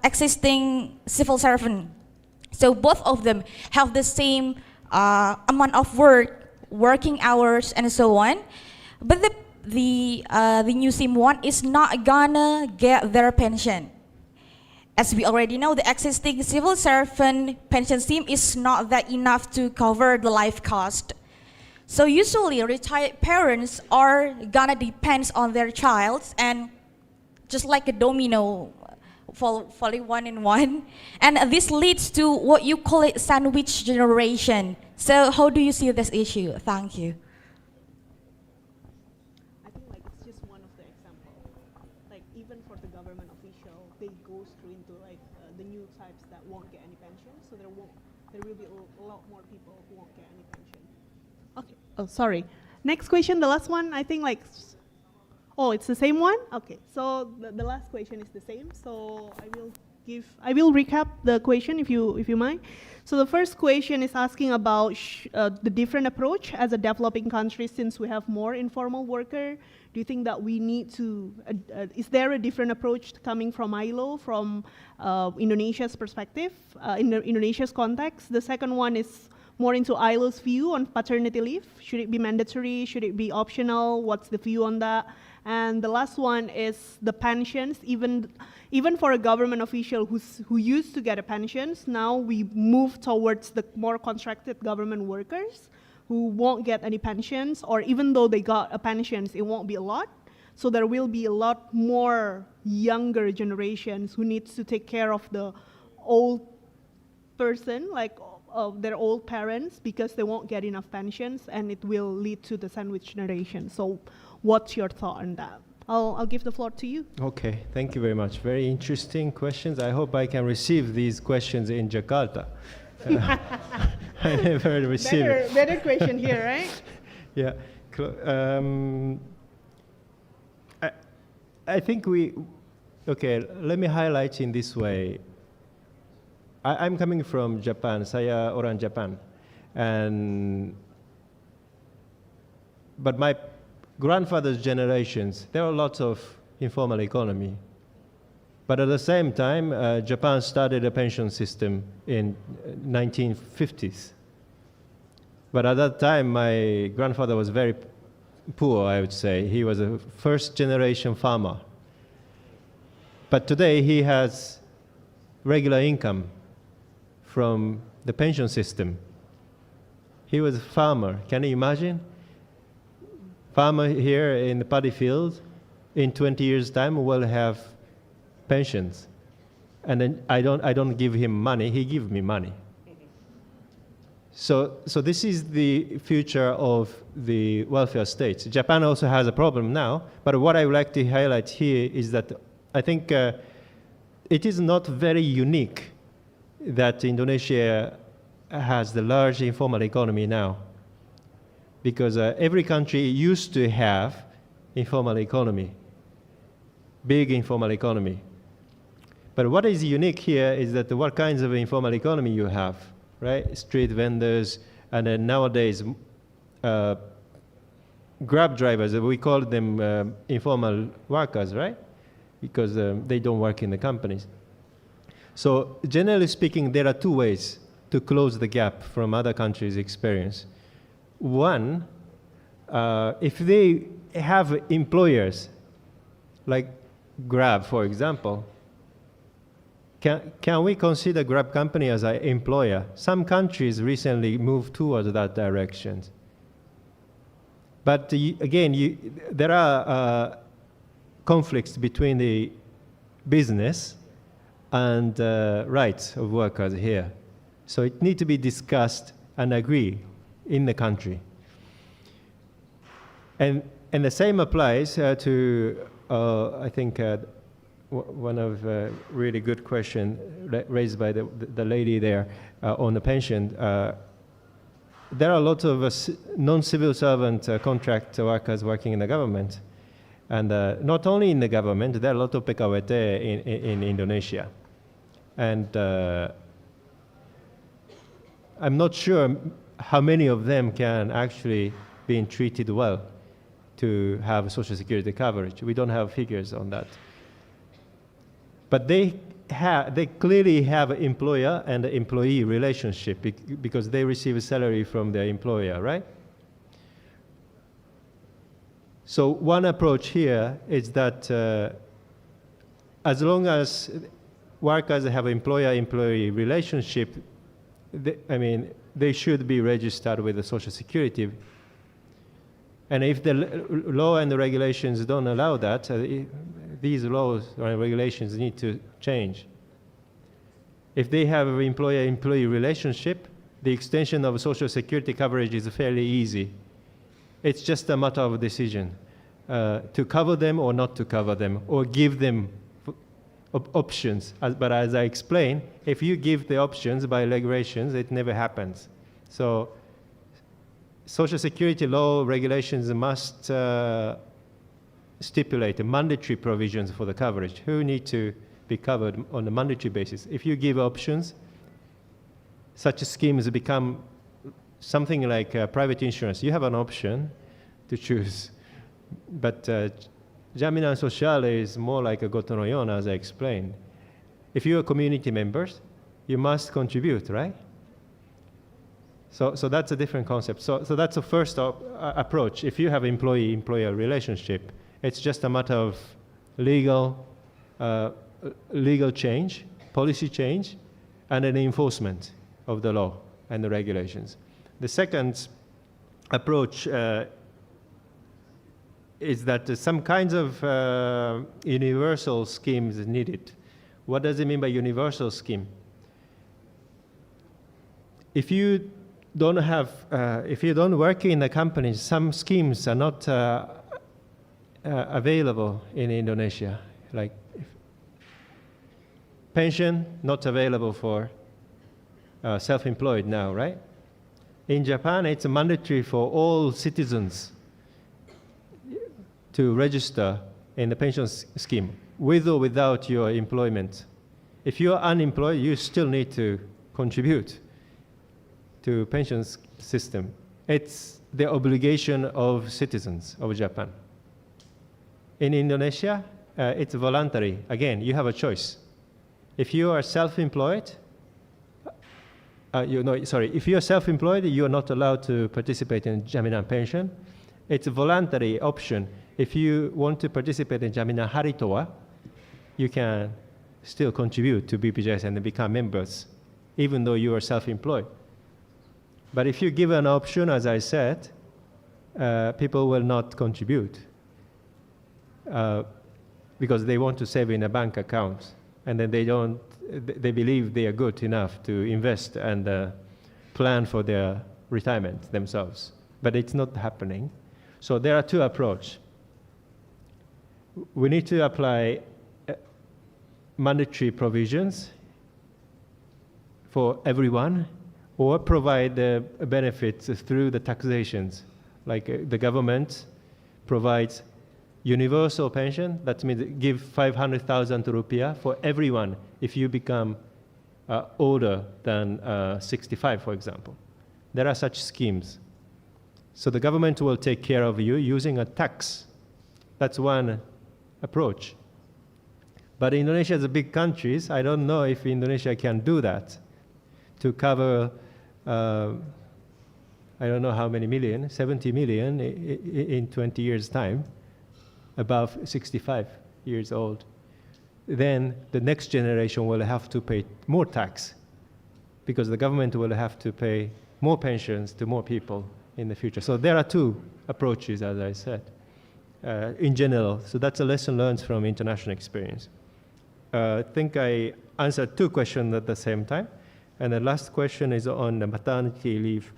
existing civil servant. So both of them have the same amount of work, working hours, and so on. But the new scheme one is not gonna get their pension. As we already know, the existing civil servant pension scheme is not that enough to cover the life cost. So usually retired parents are gonna depend on their child, and just like a domino, falling one in one. And this leads to what you call it sandwich generation. So how do you see this issue? Thank you. I think like it's just one of the examples. Like even for the government official, they go through into like the new types that won't get any pension. So there will be a lot more people who won't get any pension. Okay. Oh, sorry. Next question, the last one. I think like. Oh, it's the same one? Okay, so the last question is the same. So I will recap the question if you mind. So the first question is asking about the different approach as a developing country since we have more informal worker. Do you think that we need to, is there a different approach coming from ILO, from Indonesia's perspective, in Indonesia's context? The second one is more into ILO's view on paternity leave. Should it be mandatory? Should it be optional? What's the view on that? And the last one is the pensions. Even for a government official who used to get a pensions, now we move towards the more contracted government workers who won't get any pensions, or even though they got a pensions, it won't be a lot. So there will be a lot more younger generations who needs to take care of the old person, like their old parents, because they won't get enough pensions, and it will lead to the sandwich generation. So what's your thought on that? I'll give the floor to you. Okay, thank you very much. Very interesting questions. I hope I can receive these questions in Jakarta. I never received Better question here, right? Yeah. I think okay, let me highlight in this way. I'm coming from Japan, saya orang Japan. And but my grandfather's generations, there are lots of informal economy. But at the same time, Japan started a pension system in 1950s. But at that time, my grandfather was very poor, I would say. He was a first-generation farmer. But today, he has regular income from the pension system. He was a farmer. Can you imagine? Farmer here in the paddy field, in 20 years' time, will have pensions. And then I don't give him money, he gives me money. So this is the future of the welfare states. Japan also has a problem now, but what I would like to highlight here is that I think it is not very unique that Indonesia has the large informal economy now, because every country used to have informal economy, big informal economy. But what is unique here is that what kinds of informal economy you have, right? Street vendors, and then nowadays, Grab drivers, we call them informal workers, right? Because they don't work in the companies. So generally speaking, there are two ways to close the gap from other countries' experience. One, if they have employers, like Grab, for example, can we consider Grab company as an employer? Some countries recently moved towards that direction. But again, there are conflicts between the business and rights of workers here. So it needs to be discussed and agreed in the country. And the same applies to, I think, one of really good question raised by the lady there on the pension. There are lots of non-civil servant contract workers working in the government. And not only in the government, there are a lot of PKWT in Indonesia. And I'm not sure how many of them can actually be treated well to have Social Security coverage. We don't have figures on that. But they clearly have an employer and an employee relationship because they receive a salary from their employer, right? So one approach here is that as long as workers have employer-employee relationship, they should be registered with the Social Security. And if the law and the regulations don't allow that, these laws and regulations need to change. If they have an employer-employee relationship, the extension of Social Security coverage is fairly easy. It's just a matter of decision to cover them or not to cover them, or give them options. But as I explained, if you give the options by regulations, it never happens. So Social Security law regulations must stipulate mandatory provisions for the coverage. Who need to be covered on a mandatory basis? If you give options, such schemes become something like private insurance. You have an option to choose. But Jaminan Social is more like a Gotonoyon, as I explained. If you are community members, you must contribute, right? So that's a different concept. So that's the first approach. If you have employee-employer relationship, it's just a matter of legal change, policy change, and an enforcement of the law and the regulations. The second approach is that some kinds of universal schemes needed. What does it mean by universal scheme? If you don't work in a company, some schemes are not available in Indonesia, like pension not available for self-employed now, right? In Japan, it's mandatory for all citizens to register in the pension scheme, with or without your employment. If you are unemployed, you still need to contribute to pension system. It's the obligation of citizens of Japan. In Indonesia, it's voluntary. Again, you have a choice. If you are self-employed, if you are self-employed, you are not allowed to participate in jaminan pension. It's a voluntary option. If you want to participate in jaminan hari tua, you can still contribute to BPJS and become members, even though you are self-employed. But if you give an option, as I said, people will not contribute because they want to save in a bank account, and then they believe they are good enough to invest and plan for their retirement themselves. But it's not happening. So there are two approaches. We need to apply mandatory provisions for everyone, or provide the benefits through the taxations. Like the government provides universal pension, that means give 500,000 rupiah for everyone if you become older than 65, for example. There are such schemes. So the government will take care of you using a tax. That's one approach. But Indonesia is a big country. I don't know if Indonesia can do that to cover, I don't know how many million, 70 million in 20 years' time, above 65 years old. Then the next generation will have to pay more tax because the government will have to pay more pensions to more people in the future. So there are two approaches, as I said, in general. So that's a lesson learned from international experience. I think I answered two questions at the same time. And the last question is on the maternity leave.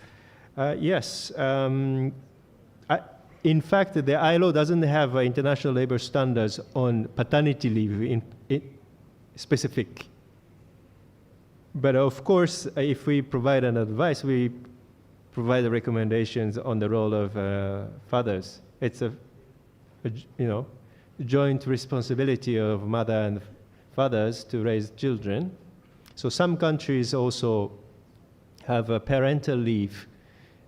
Yes. In fact, the ILO doesn't have international labor standards on paternity leave in specific. But of course, if we provide an advice, we provide the recommendations on the role of fathers. It's a joint responsibility of mother and fathers to raise children. So some countries also have a parental leave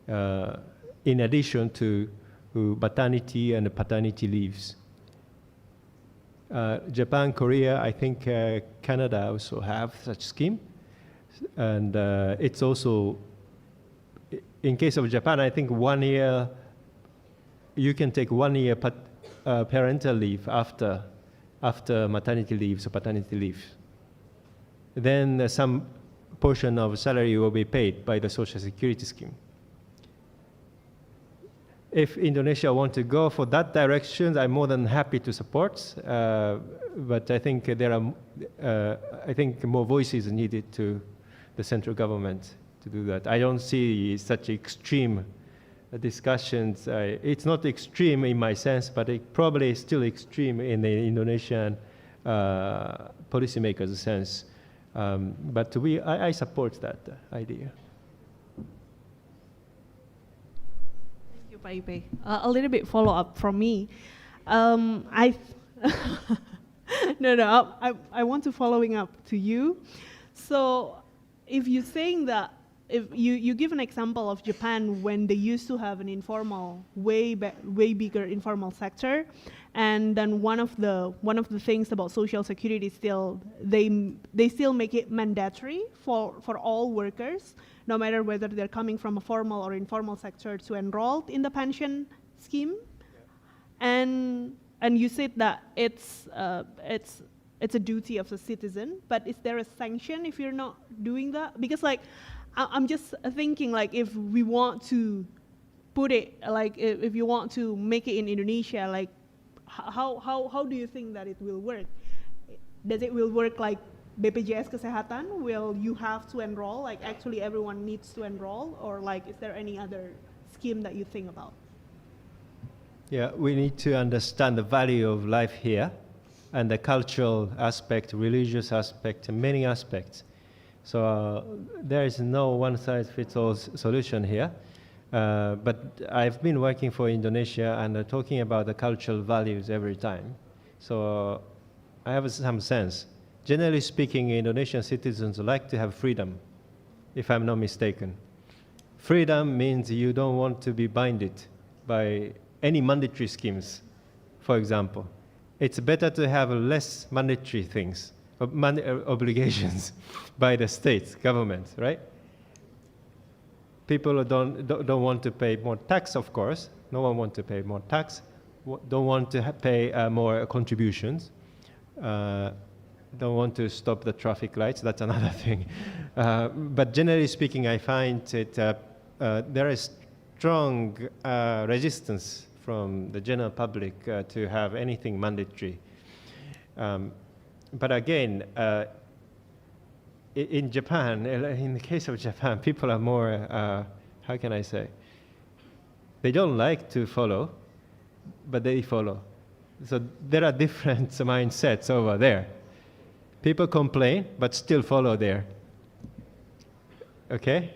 in addition to maternity and paternity leaves. Japan, Korea, I think Canada also have such scheme. And it's also, in case of Japan, I think 1 year, you can take 1 year parental leave after maternity leaves or paternity leave. Then some portion of salary will be paid by the Social Security scheme. If Indonesia want to go for that direction, I'm more than happy to support. But I think there are, more voices needed to the central government to do that. I don't see such extreme discussions. It's not extreme in my sense, but it probably is still extreme in the Indonesian policymakers' sense. But I support that idea. Thank you, Pak Ipe. A little bit follow-up from me. I want to following up to you. So if you're saying that, if you give an example of Japan when they used to have an informal, way bigger informal sector, and then one of the things about social security is still they still make it mandatory for all workers, no matter whether they're coming from a formal or informal sector, to enroll in the pension scheme. Yeah. And you said that it's a duty of the citizen, but is there a sanction if you're not doing that? Because I'm just thinking, if we want to put it, if you want to make it in Indonesia, how do you think that it will work? Does it will work like BPJS Kesehatan? Will you have to enroll? Actually everyone needs to enroll? Or is there any other scheme that you think about? Yeah, we need to understand the value of life here and the cultural aspect, religious aspect, and many aspects. So there is no one-size-fits-all solution here. But I've been working for Indonesia and talking about the cultural values every time. So I have some sense. Generally speaking, Indonesian citizens like to have freedom, if I'm not mistaken. freedom means you don't want to be binded by any mandatory schemes, for example. It's better to have less mandatory things, obligations by the states, government, right? People don't want to pay more tax, of course. No one wants to pay more tax. Don't want to pay more contributions. Don't want to stop the traffic lights. That's another thing. But generally speaking, I find it there is strong resistance from the general public to have anything mandatory. But again, in Japan, in the case of Japan, people are more, how can I say? They don't like to follow, but they follow. So there are different mindsets over there. People complain, but still follow there. Okay?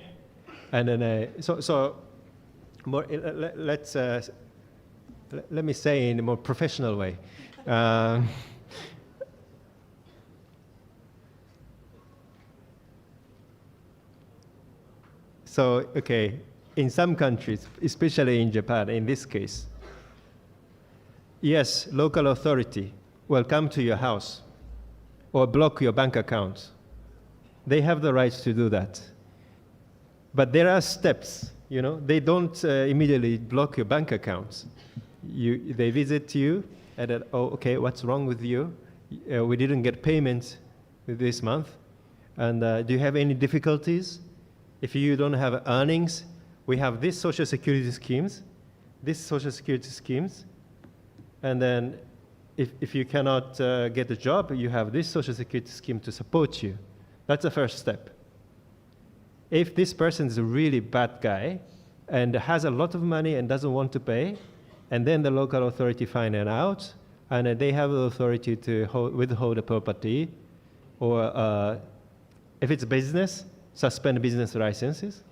And then, so more, let me say in a more professional way. So, okay, in some countries, especially in Japan, in this case, yes, local authority will come to your house or block your bank account. They have the right to do that. But there are steps, you know, they don't immediately block your bank accounts. They visit you and then, oh, okay, what's wrong with you? We didn't get payment this month. And do you have any difficulties? If you don't have earnings, we have these social security schemes, and then if you cannot get a job, you have this social security scheme to support you. That's the first step. If this person is a really bad guy and has a lot of money and doesn't want to pay, and then the local authority find it out, and they have the authority to withhold the property, or if it's business, suspend business licenses,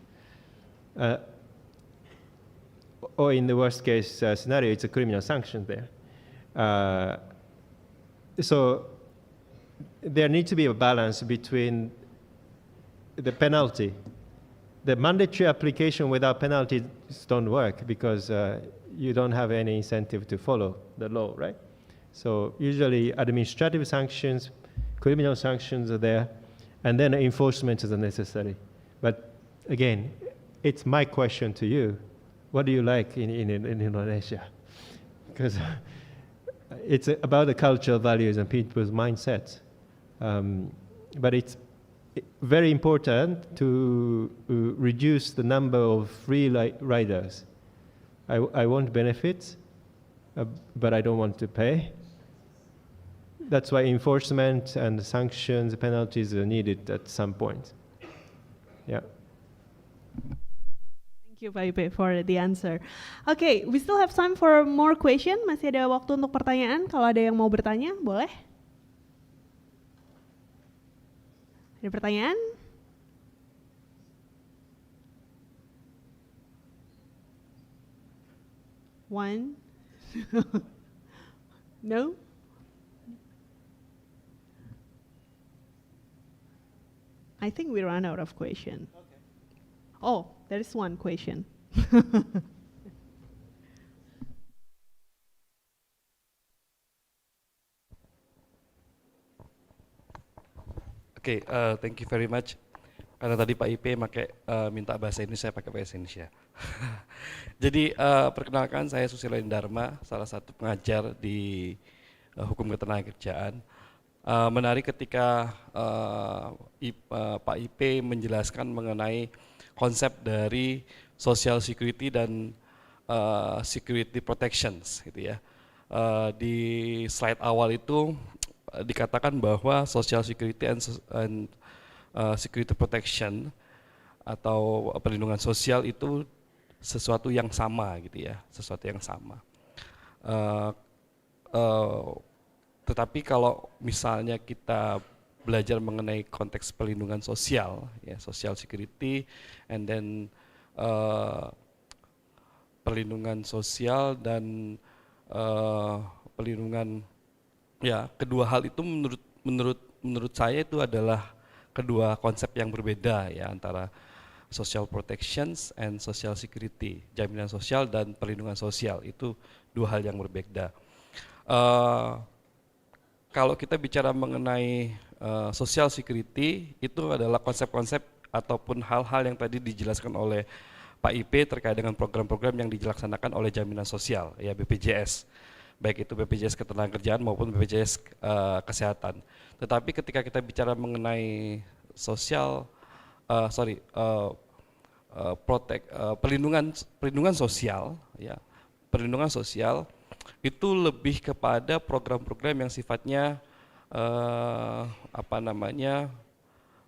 or in the worst case scenario, it's a criminal sanction there. So there needs to be a balance between the penalty. The mandatory application without penalties don't work because you don't have any incentive to follow the law, right? So usually administrative sanctions, criminal sanctions are there, and then enforcement is necessary. But again, it's my question to you. What do you like in Indonesia? Because it's about the cultural values and people's mindsets. But it's very important to reduce the number of free riders. I want benefits, but I don't want to pay. That's why enforcement and sanctions, penalties are needed at some point. Yeah. Thank you, Pak Ipe, for the answer. Okay, we still have time for more question. Masih ada waktu untuk pertanyaan. Kalau ada yang mau bertanya, boleh. Ada pertanyaan? One. No? I think we ran out of question. Okay. Oh, there is one question. Oke, thank you very much. Karena tadi Pak IP minta bahasa Indonesia, saya pakai bahasa Indonesia. Jadi perkenalkan, saya Susilo Dharma, salah satu pengajar di Hukum Ketenagakerjaan. Menarik ketika Pak IP menjelaskan mengenai konsep dari social security dan security protections, gitu ya. Di slide awal itu dikatakan bahwa social security and security protection atau perlindungan sosial itu sesuatu yang sama, gitu ya, sesuatu yang sama. Tetapi kalau misalnya kita belajar mengenai konteks perlindungan sosial, ya, social security, and then perlindungan sosial dan perlindungan, ya, kedua hal itu menurut saya itu adalah kedua konsep yang berbeda, ya, antara social protections and social security, jaminan sosial dan perlindungan sosial, itu dua hal yang berbeda. Kalau kita bicara mengenai social security, itu adalah konsep-konsep ataupun hal-hal yang tadi dijelaskan oleh Pak IP terkait dengan program-program yang dilaksanakan oleh jaminan sosial, ya BPJS, baik itu BPJS Ketenagakerjaan maupun BPJS Kesehatan. Tetapi ketika kita bicara mengenai perlindungan sosial, ya, perlindungan sosial itu lebih kepada program-program yang sifatnya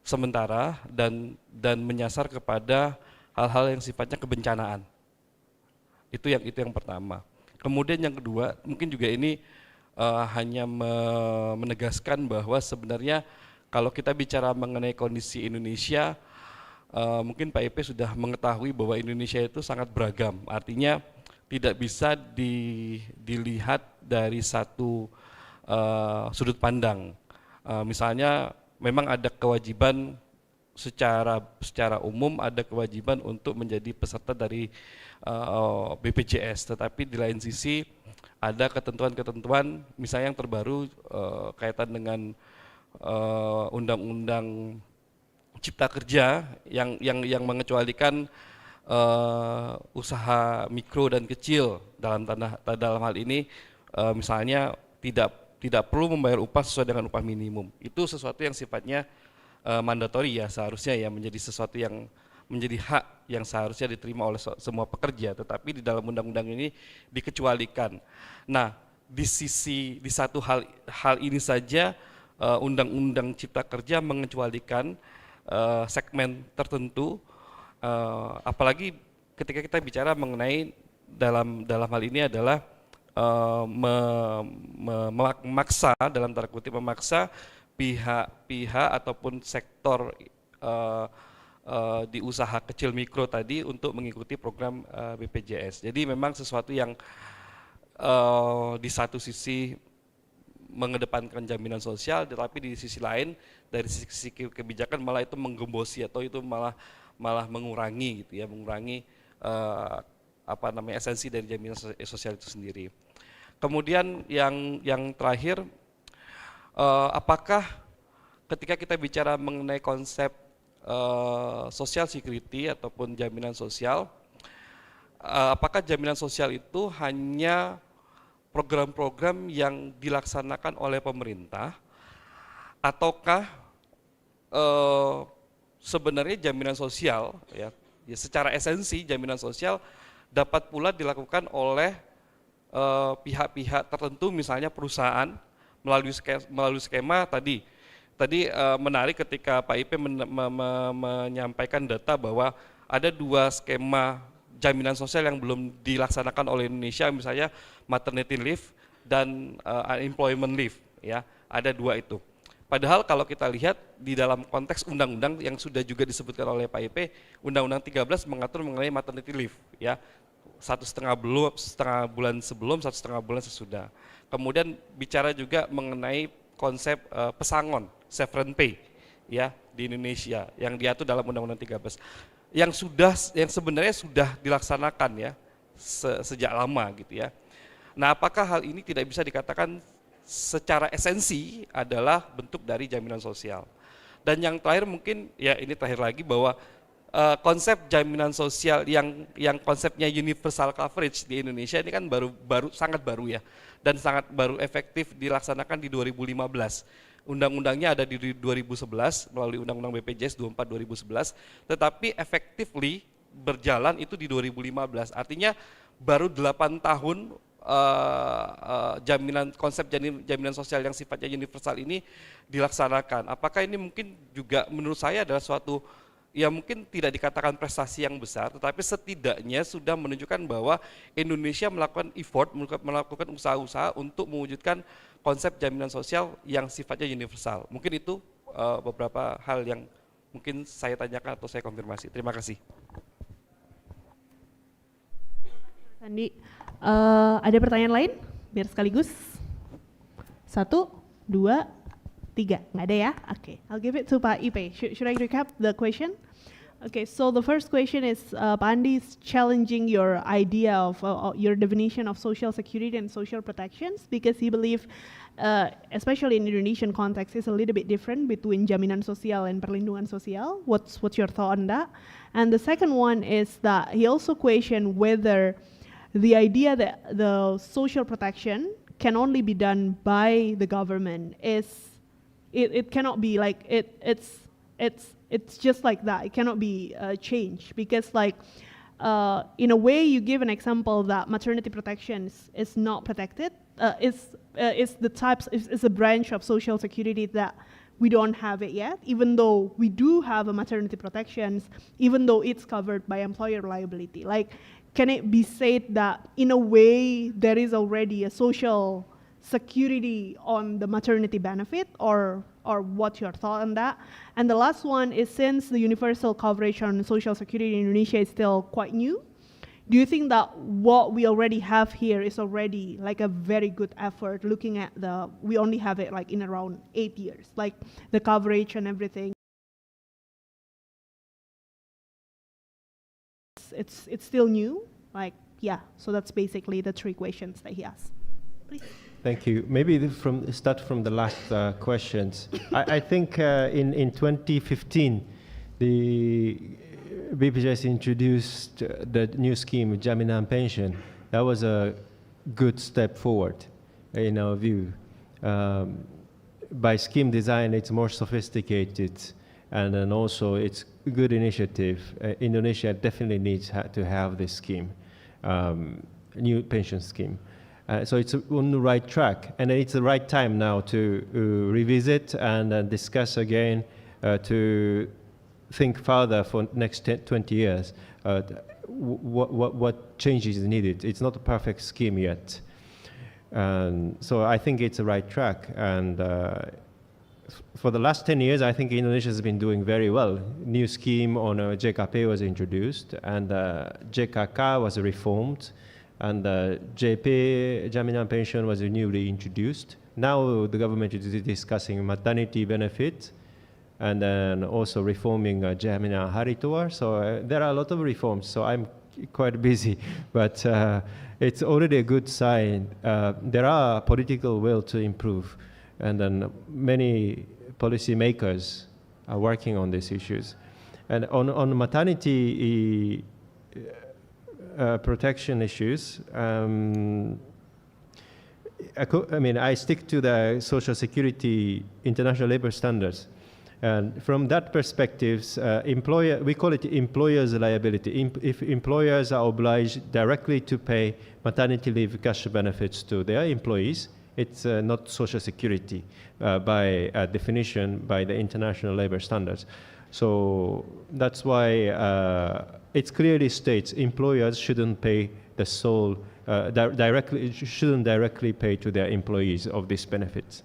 sementara dan menyasar kepada hal-hal yang sifatnya kebencanaan. Itu yang pertama. Kemudian yang kedua, mungkin juga ini hanya menegaskan bahwa sebenarnya kalau kita bicara mengenai kondisi Indonesia, mungkin Pak IP sudah mengetahui bahwa Indonesia itu sangat beragam. Artinya tidak bisa dilihat dari satu sudut pandang. Misalnya memang ada kewajiban secara umum, ada kewajiban untuk menjadi peserta dari BPJS, tetapi di lain sisi ada ketentuan-ketentuan, misalnya yang terbaru kaitan dengan Undang-Undang Cipta Kerja yang mengecualikan usaha mikro dan kecil dalam hal ini, misalnya tidak perlu membayar upah sesuai dengan upah minimum. Itu sesuatu yang sifatnya mandatori, ya, seharusnya ya menjadi sesuatu yang menjadi hak yang seharusnya diterima oleh semua pekerja, tetapi di dalam undang-undang ini dikecualikan. Nah, di satu hal ini saja Undang-Undang Cipta Kerja mengecualikan segmen tertentu, apalagi ketika kita bicara mengenai dalam hal ini adalah memaksa, dalam tanda kutip memaksa pihak ataupun sektor di usaha kecil mikro tadi untuk mengikuti program BPJS. Jadi memang sesuatu yang di satu sisi mengedepankan jaminan sosial, tetapi di sisi lain dari sisi kebijakan malah itu menggembosi atau itu malah mengurangi gitu ya, mengurangi esensi dari jaminan sosial itu sendiri. Kemudian yang terakhir, apakah ketika kita bicara mengenai konsep social security ataupun jaminan sosial, apakah jaminan sosial itu hanya program-program yang dilaksanakan oleh pemerintah, ataukah sebenarnya jaminan sosial, ya secara esensi jaminan sosial dapat pula dilakukan oleh pihak-pihak tertentu, misalnya perusahaan melalui skema tadi menarik ketika Pak IP menyampaikan data bahwa ada 2 skema jaminan sosial yang belum dilaksanakan oleh Indonesia, misalnya maternity leave dan unemployment leave, ya, ada 2 itu. Padahal kalau kita lihat di dalam konteks undang-undang yang sudah juga disebutkan oleh Pak IP, Undang-Undang 13 mengatur mengenai maternity leave, ya, 1,5 bulan sebelum, 1,5 bulan sesudah. Kemudian bicara juga mengenai konsep pesangon, severance pay, ya, di Indonesia yang diatur dalam Undang-Undang 13, yang sebenarnya sudah dilaksanakan, ya, sejak lama gitu ya. Nah, apakah hal ini tidak bisa dikatakan secara esensi adalah bentuk dari jaminan sosial? Dan yang terakhir mungkin, ya ini terakhir lagi, bahwa konsep jaminan sosial yang konsepnya universal coverage di Indonesia ini kan sangat baru ya, dan sangat baru efektif dilaksanakan di 2015. Undang-undangnya ada di 2011 melalui Undang-Undang BPJS 24 2011, tetapi effectively berjalan itu di 2015. Artinya baru 8 tahun konsep jaminan sosial yang sifatnya universal ini dilaksanakan. Apakah ini mungkin juga menurut saya adalah suatu, ya mungkin tidak dikatakan prestasi yang besar, tetapi setidaknya sudah menunjukkan bahwa Indonesia melakukan effort, melakukan usaha-usaha untuk mewujudkan konsep jaminan sosial yang sifatnya universal. Mungkin itu beberapa hal yang mungkin saya tanyakan atau saya konfirmasi. Terima kasih. Sandi, ada pertanyaan lain? Biar sekaligus. 1, 2, 3. Nggak ada ya? Oke, I'll give it to Pak Ipe. Should I recap the question? Okay, so the first question is, Pandi is challenging your idea of your definition of social security and social protections, because he believes, especially in Indonesian context, it's a little bit different between jaminan sosial and perlindungan sosial. What's your thought on that? And the second one is that he also questioned whether the idea that the social protection can only be done by the government is, it cannot be like it's just like that. It cannot be changed, because like in a way you give an example that maternity protection is not protected. Is a branch of social security that we don't have it yet, even though we do have a maternity protections, even though it's covered by employer liability. Like, can it be said that in a way there is already a social security on the maternity benefit, or what's your thought on that? And the last one is, since the universal coverage on social security in Indonesia is still quite new, do you think that what we already have here is already like a very good effort, looking at we only have it like in around 8 years, like the coverage and everything? It's still new, like, yeah. So that's basically the 3 questions that he asked. Please. Thank you. Maybe start from the last questions. I think in 2015, the BPJS introduced the new scheme, Jaminan Pension. That was a good step forward, in our view. By scheme design, it's more sophisticated, and then also it's a good initiative. Indonesia definitely needs to have this scheme, new pension scheme. So it's on the right track, and it's the right time now to revisit and discuss again, to think further for next 20 years. What changes is needed? It's not a perfect scheme yet, so I think it's the right track. And for the last 10 years, I think Indonesia has been doing very well. New scheme on JKP was introduced, and JKK was reformed. And JP, Jaminan Pension, was newly introduced. Now the government is discussing maternity benefit, and then also reforming Jaminan Hari Tua. So there are a lot of reforms, so I'm quite busy. But it's already a good sign. There are political will to improve, and then many policymakers are working on these issues. And on maternity protection issues, I mean, I stick to the Social Security International Labor Standards. And from that perspective, we call it employer's liability. If employers are obliged directly to pay maternity leave cash benefits to their employees, it's not Social Security by definition by the International Labor Standards. So that's why it clearly states employers shouldn't pay the sole shouldn't directly pay to their employees of these benefits.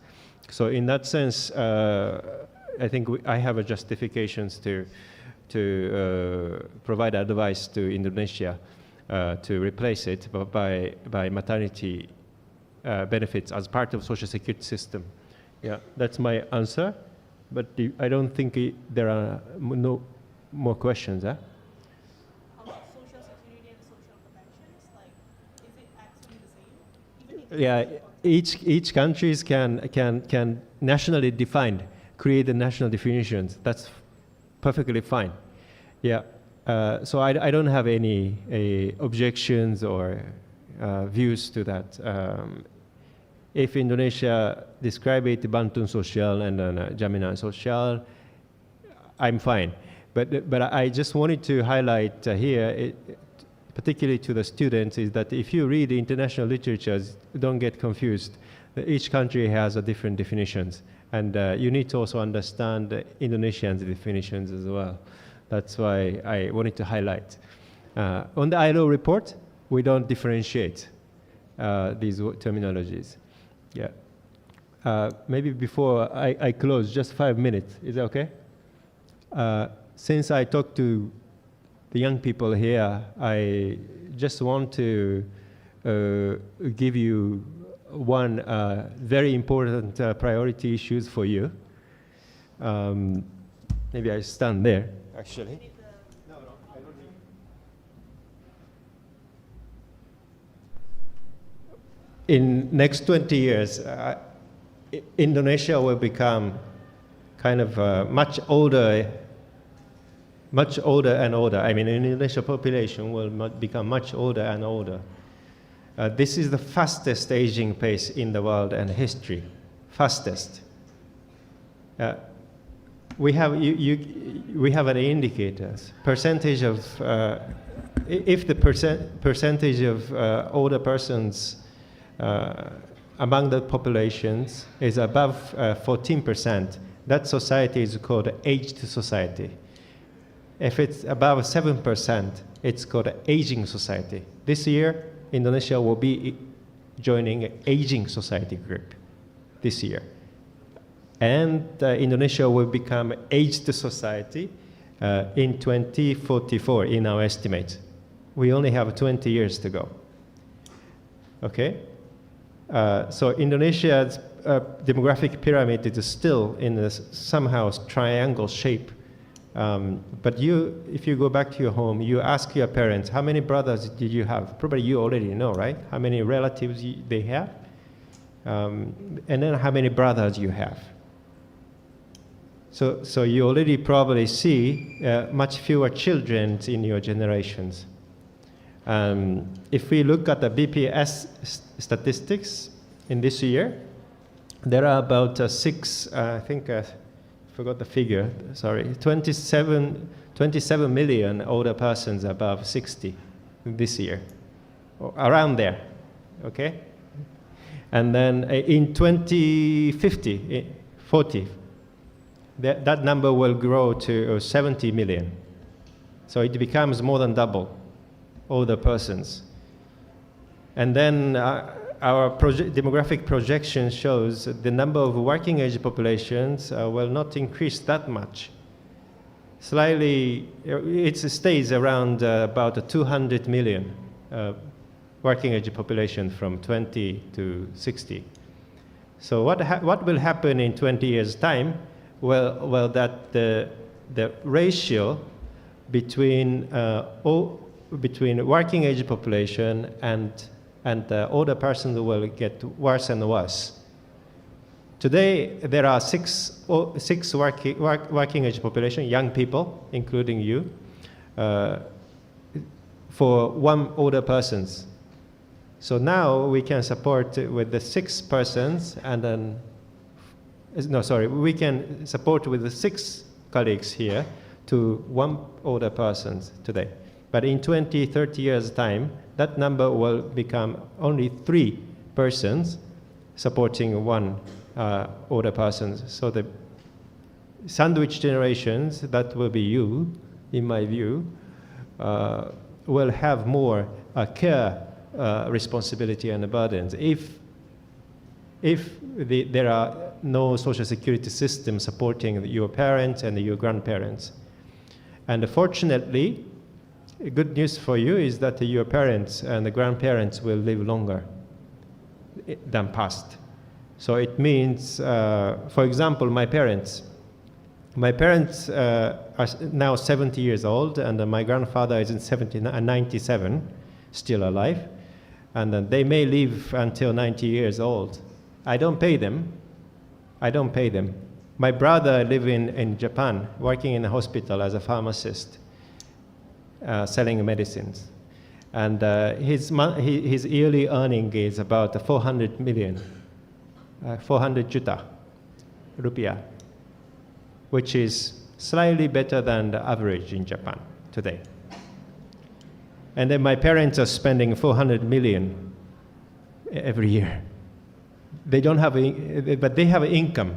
So in that sense, I think I have a justifications to provide advice to Indonesia to replace it by maternity benefits as part of social security system. Yeah, that's my answer. But I don't think there are no more questions. Huh? About social security and social protections, like, is it actually the same? Yeah, each countries can nationally define, create the national definitions. That's perfectly fine. Yeah. So I don't have any objections or views to that. If Indonesia describe it Bantun Sosial and Jaminan Sosial, I'm fine. But I just wanted to highlight here, particularly to the students, is that if you read international literatures, don't get confused. Each country has a different definitions, and you need to also understand Indonesians' definitions as well. That's why I wanted to highlight. On the ILO report, we don't differentiate these terminologies. Yeah. Maybe before I close, just 5 minutes. Is that okay? Since I talked to the young people here, I just want to give you one very important priority issues for you. Maybe I stand there, actually. in next 20 years, Indonesia will become kind of much older and older. I mean, Indonesian population will become much older and older. This is the fastest aging pace in the world and history, fastest. We have an indicators, percentage of, if the percentage of older persons among the populations is above 14%, that society is called aged society. If it's above 7%, it's called aging society. This year, Indonesia will be joining an aging society group this year. And Indonesia will become aged society in 2044 in our estimate. We only have 20 years to go. Okay? So Indonesia's demographic pyramid is still in a somehow triangle shape. But if you go back to your home, you ask your parents, how many brothers did you have? Probably you already know, right? How many relatives they have? And then how many brothers you have? So you already probably see much fewer children in your generations. If we look at the BPS statistics in this year, there are about I think, I forgot the figure, sorry, 27 million older persons above 60 this year, around there, okay? And then in 2040, that number will grow to 70 million. So it becomes more than double older persons. And then our demographic projection shows the number of working age populations will not increase that much. Slightly, it stays around about 200 million working age population from 20 to 60. So what will happen in 20 years' time? Well, that the ratio between working age population and older persons will get worse and worse. Today, there are six working age population, young people, including you, for one older persons. So now we can support with the 6 persons and then, no, sorry, we can support with the 6 colleagues here to 1 older person today. But in 20, 30 years' time, that number will become only 3 persons supporting 1 older person. So the sandwich generations, that will be you, in my view, will have more care responsibility and burdens if there are no social security system supporting your parents and your grandparents. And fortunately, good news for you is that your parents and the grandparents will live longer than past. So it means, for example, my parents are now 70 years old, and my grandfather is 97, still alive, and they may live until 90 years old. I don't pay them. My brother living in Japan, working in a hospital as a pharmacist, selling medicines. And his yearly earning is about 400 juta rupiah, which is slightly better than the average in Japan today. And then my parents are spending 400 million every year. They don't have, but they have income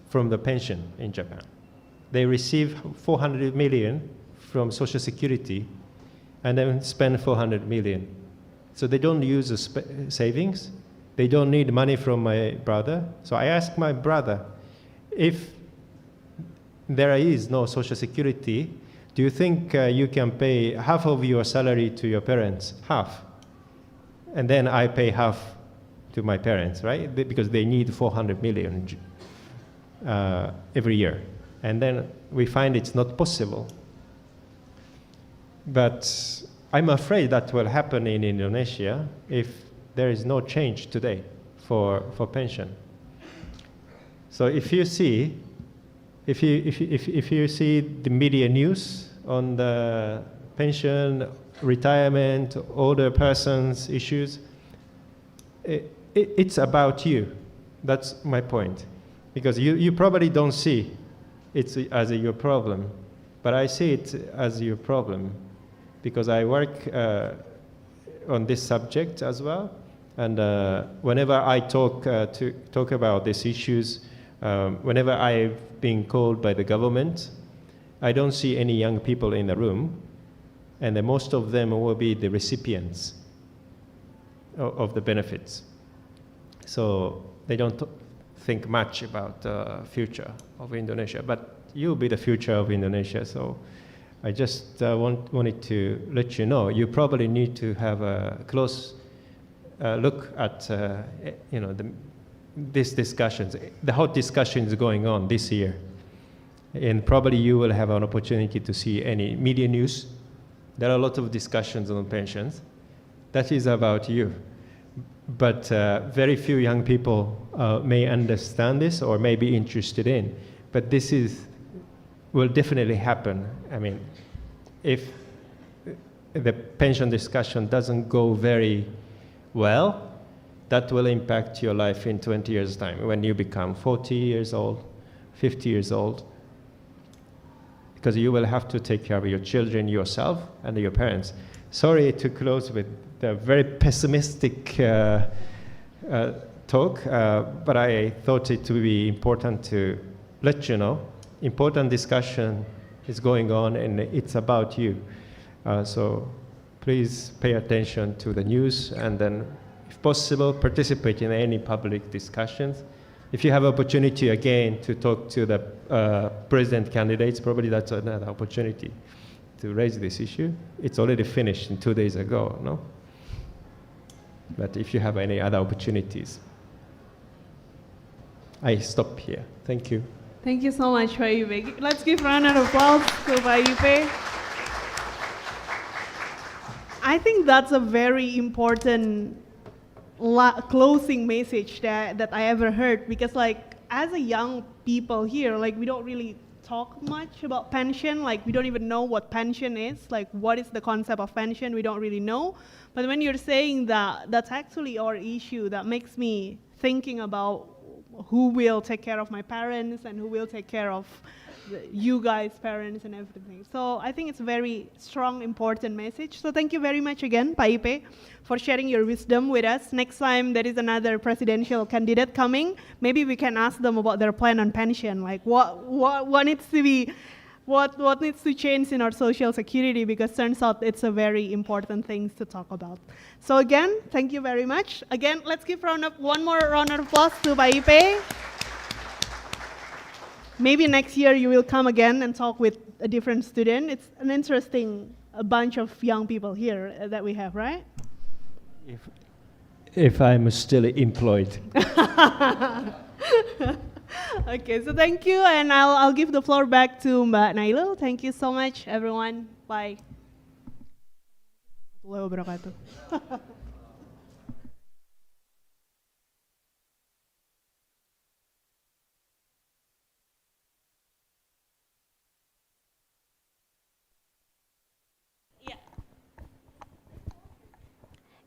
from the pension in Japan. They receive 400 million from Social Security and then spend 400 million. So they don't use the savings. They don't need money from my brother. So I asked my brother, if there is no Social Security, do you think you can pay half of your salary to your parents? Half. And then I pay half to my parents, right? Because they need 400 million every year. And then we find it's not possible. But I'm afraid that will happen in Indonesia if there is no change today for pension. So if you see the media news on the pension, retirement, older persons issues, it's about you. That's my point. Because you probably don't see it as your problem, but I see it as your problem because I work on this subject as well. And whenever I talk about these issues, whenever I've been called by the government, I don't see any young people in the room, and most of them will be the recipients of the benefits. So they don't think much about the future of Indonesia, but you'll be the future of Indonesia. So I just wanted to let you know, you probably need to have a close look at these discussions. The hot discussion is going on this year, and probably you will have an opportunity to see any media news. There are a lot of discussions on pensions. That is about you. But very few young people may understand this or may be interested in. But this will definitely happen. I mean, if the pension discussion doesn't go very well, that will impact your life in 20 years' time when you become 40 years old, 50 years old. Because you will have to take care of your children yourself and your parents. Sorry to close with the very pessimistic talk, but I thought it would be important to let you know, important discussion is going on and it's about you. So please pay attention to the news and then, if possible, participate in any public discussions. If you have opportunity again to talk to the president candidates, probably that's another opportunity to raise this issue. It's already finished 2 days ago, no? But if you have any other opportunities, I stop here. Thank you. Thank you so much, Pak Ipe. Let's give a round of applause to Pak Ipe. I think that's a very important closing message that I ever heard, because like as a young people here, like we don't really talk much about pension. Like we don't even know what pension is, like what is the concept of pension, we don't really know. But when you're saying that, that's actually our issue, that makes me thinking about who will take care of my parents and who will take care of you guys' parents and everything. So I think it's a very strong, important message. So thank you very much again, Pak Ipe, for sharing your wisdom with us. Next time there is another presidential candidate coming, maybe we can ask them about their plan on pension, like what needs to be, what needs to change in our social security, because turns out it's a very important thing to talk about. So again, thank you very much. Again, let's give one more round of applause to Pak Ipe. Maybe next year you will come again and talk with a different student. It's an interesting bunch of young people here that we have, right? If I'm still employed. Okay, so thank you, and I'll give the floor back to Mbak Nailul. Thank you so much, everyone. Bye. Warahmatullahi wabarakatuh.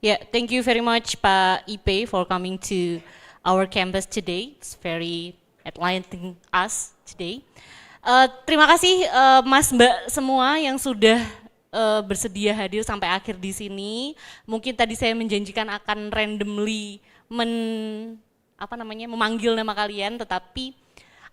Yeah, thank you very much, Pak Ipe, for coming to our campus today. It's very enlightening us today. Terima kasih Mas Mbak semua yang sudah bersedia hadir sampai akhir di sini. Mungkin tadi saya menjanjikan akan randomly memanggil nama kalian, tetapi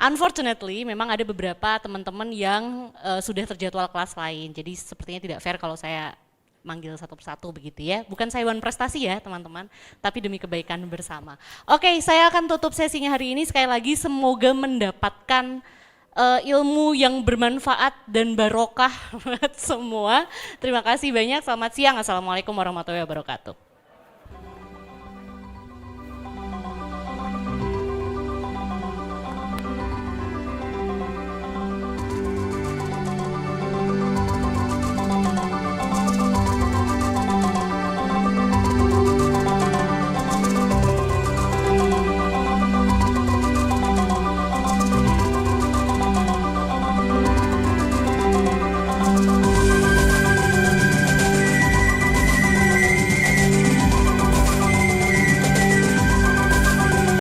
unfortunately memang ada beberapa teman-teman yang sudah terjadwal kelas lain. Jadi sepertinya tidak fair kalau saya manggil satu persatu begitu ya. Bukan saya wan prestasi ya teman-teman, tapi demi kebaikan bersama. Oke, saya akan tutup sesinya hari ini. Sekali lagi semoga mendapatkan ilmu yang bermanfaat dan barokah buat semua. Terima kasih banyak, selamat siang. Assalamualaikum warahmatullahi wabarakatuh.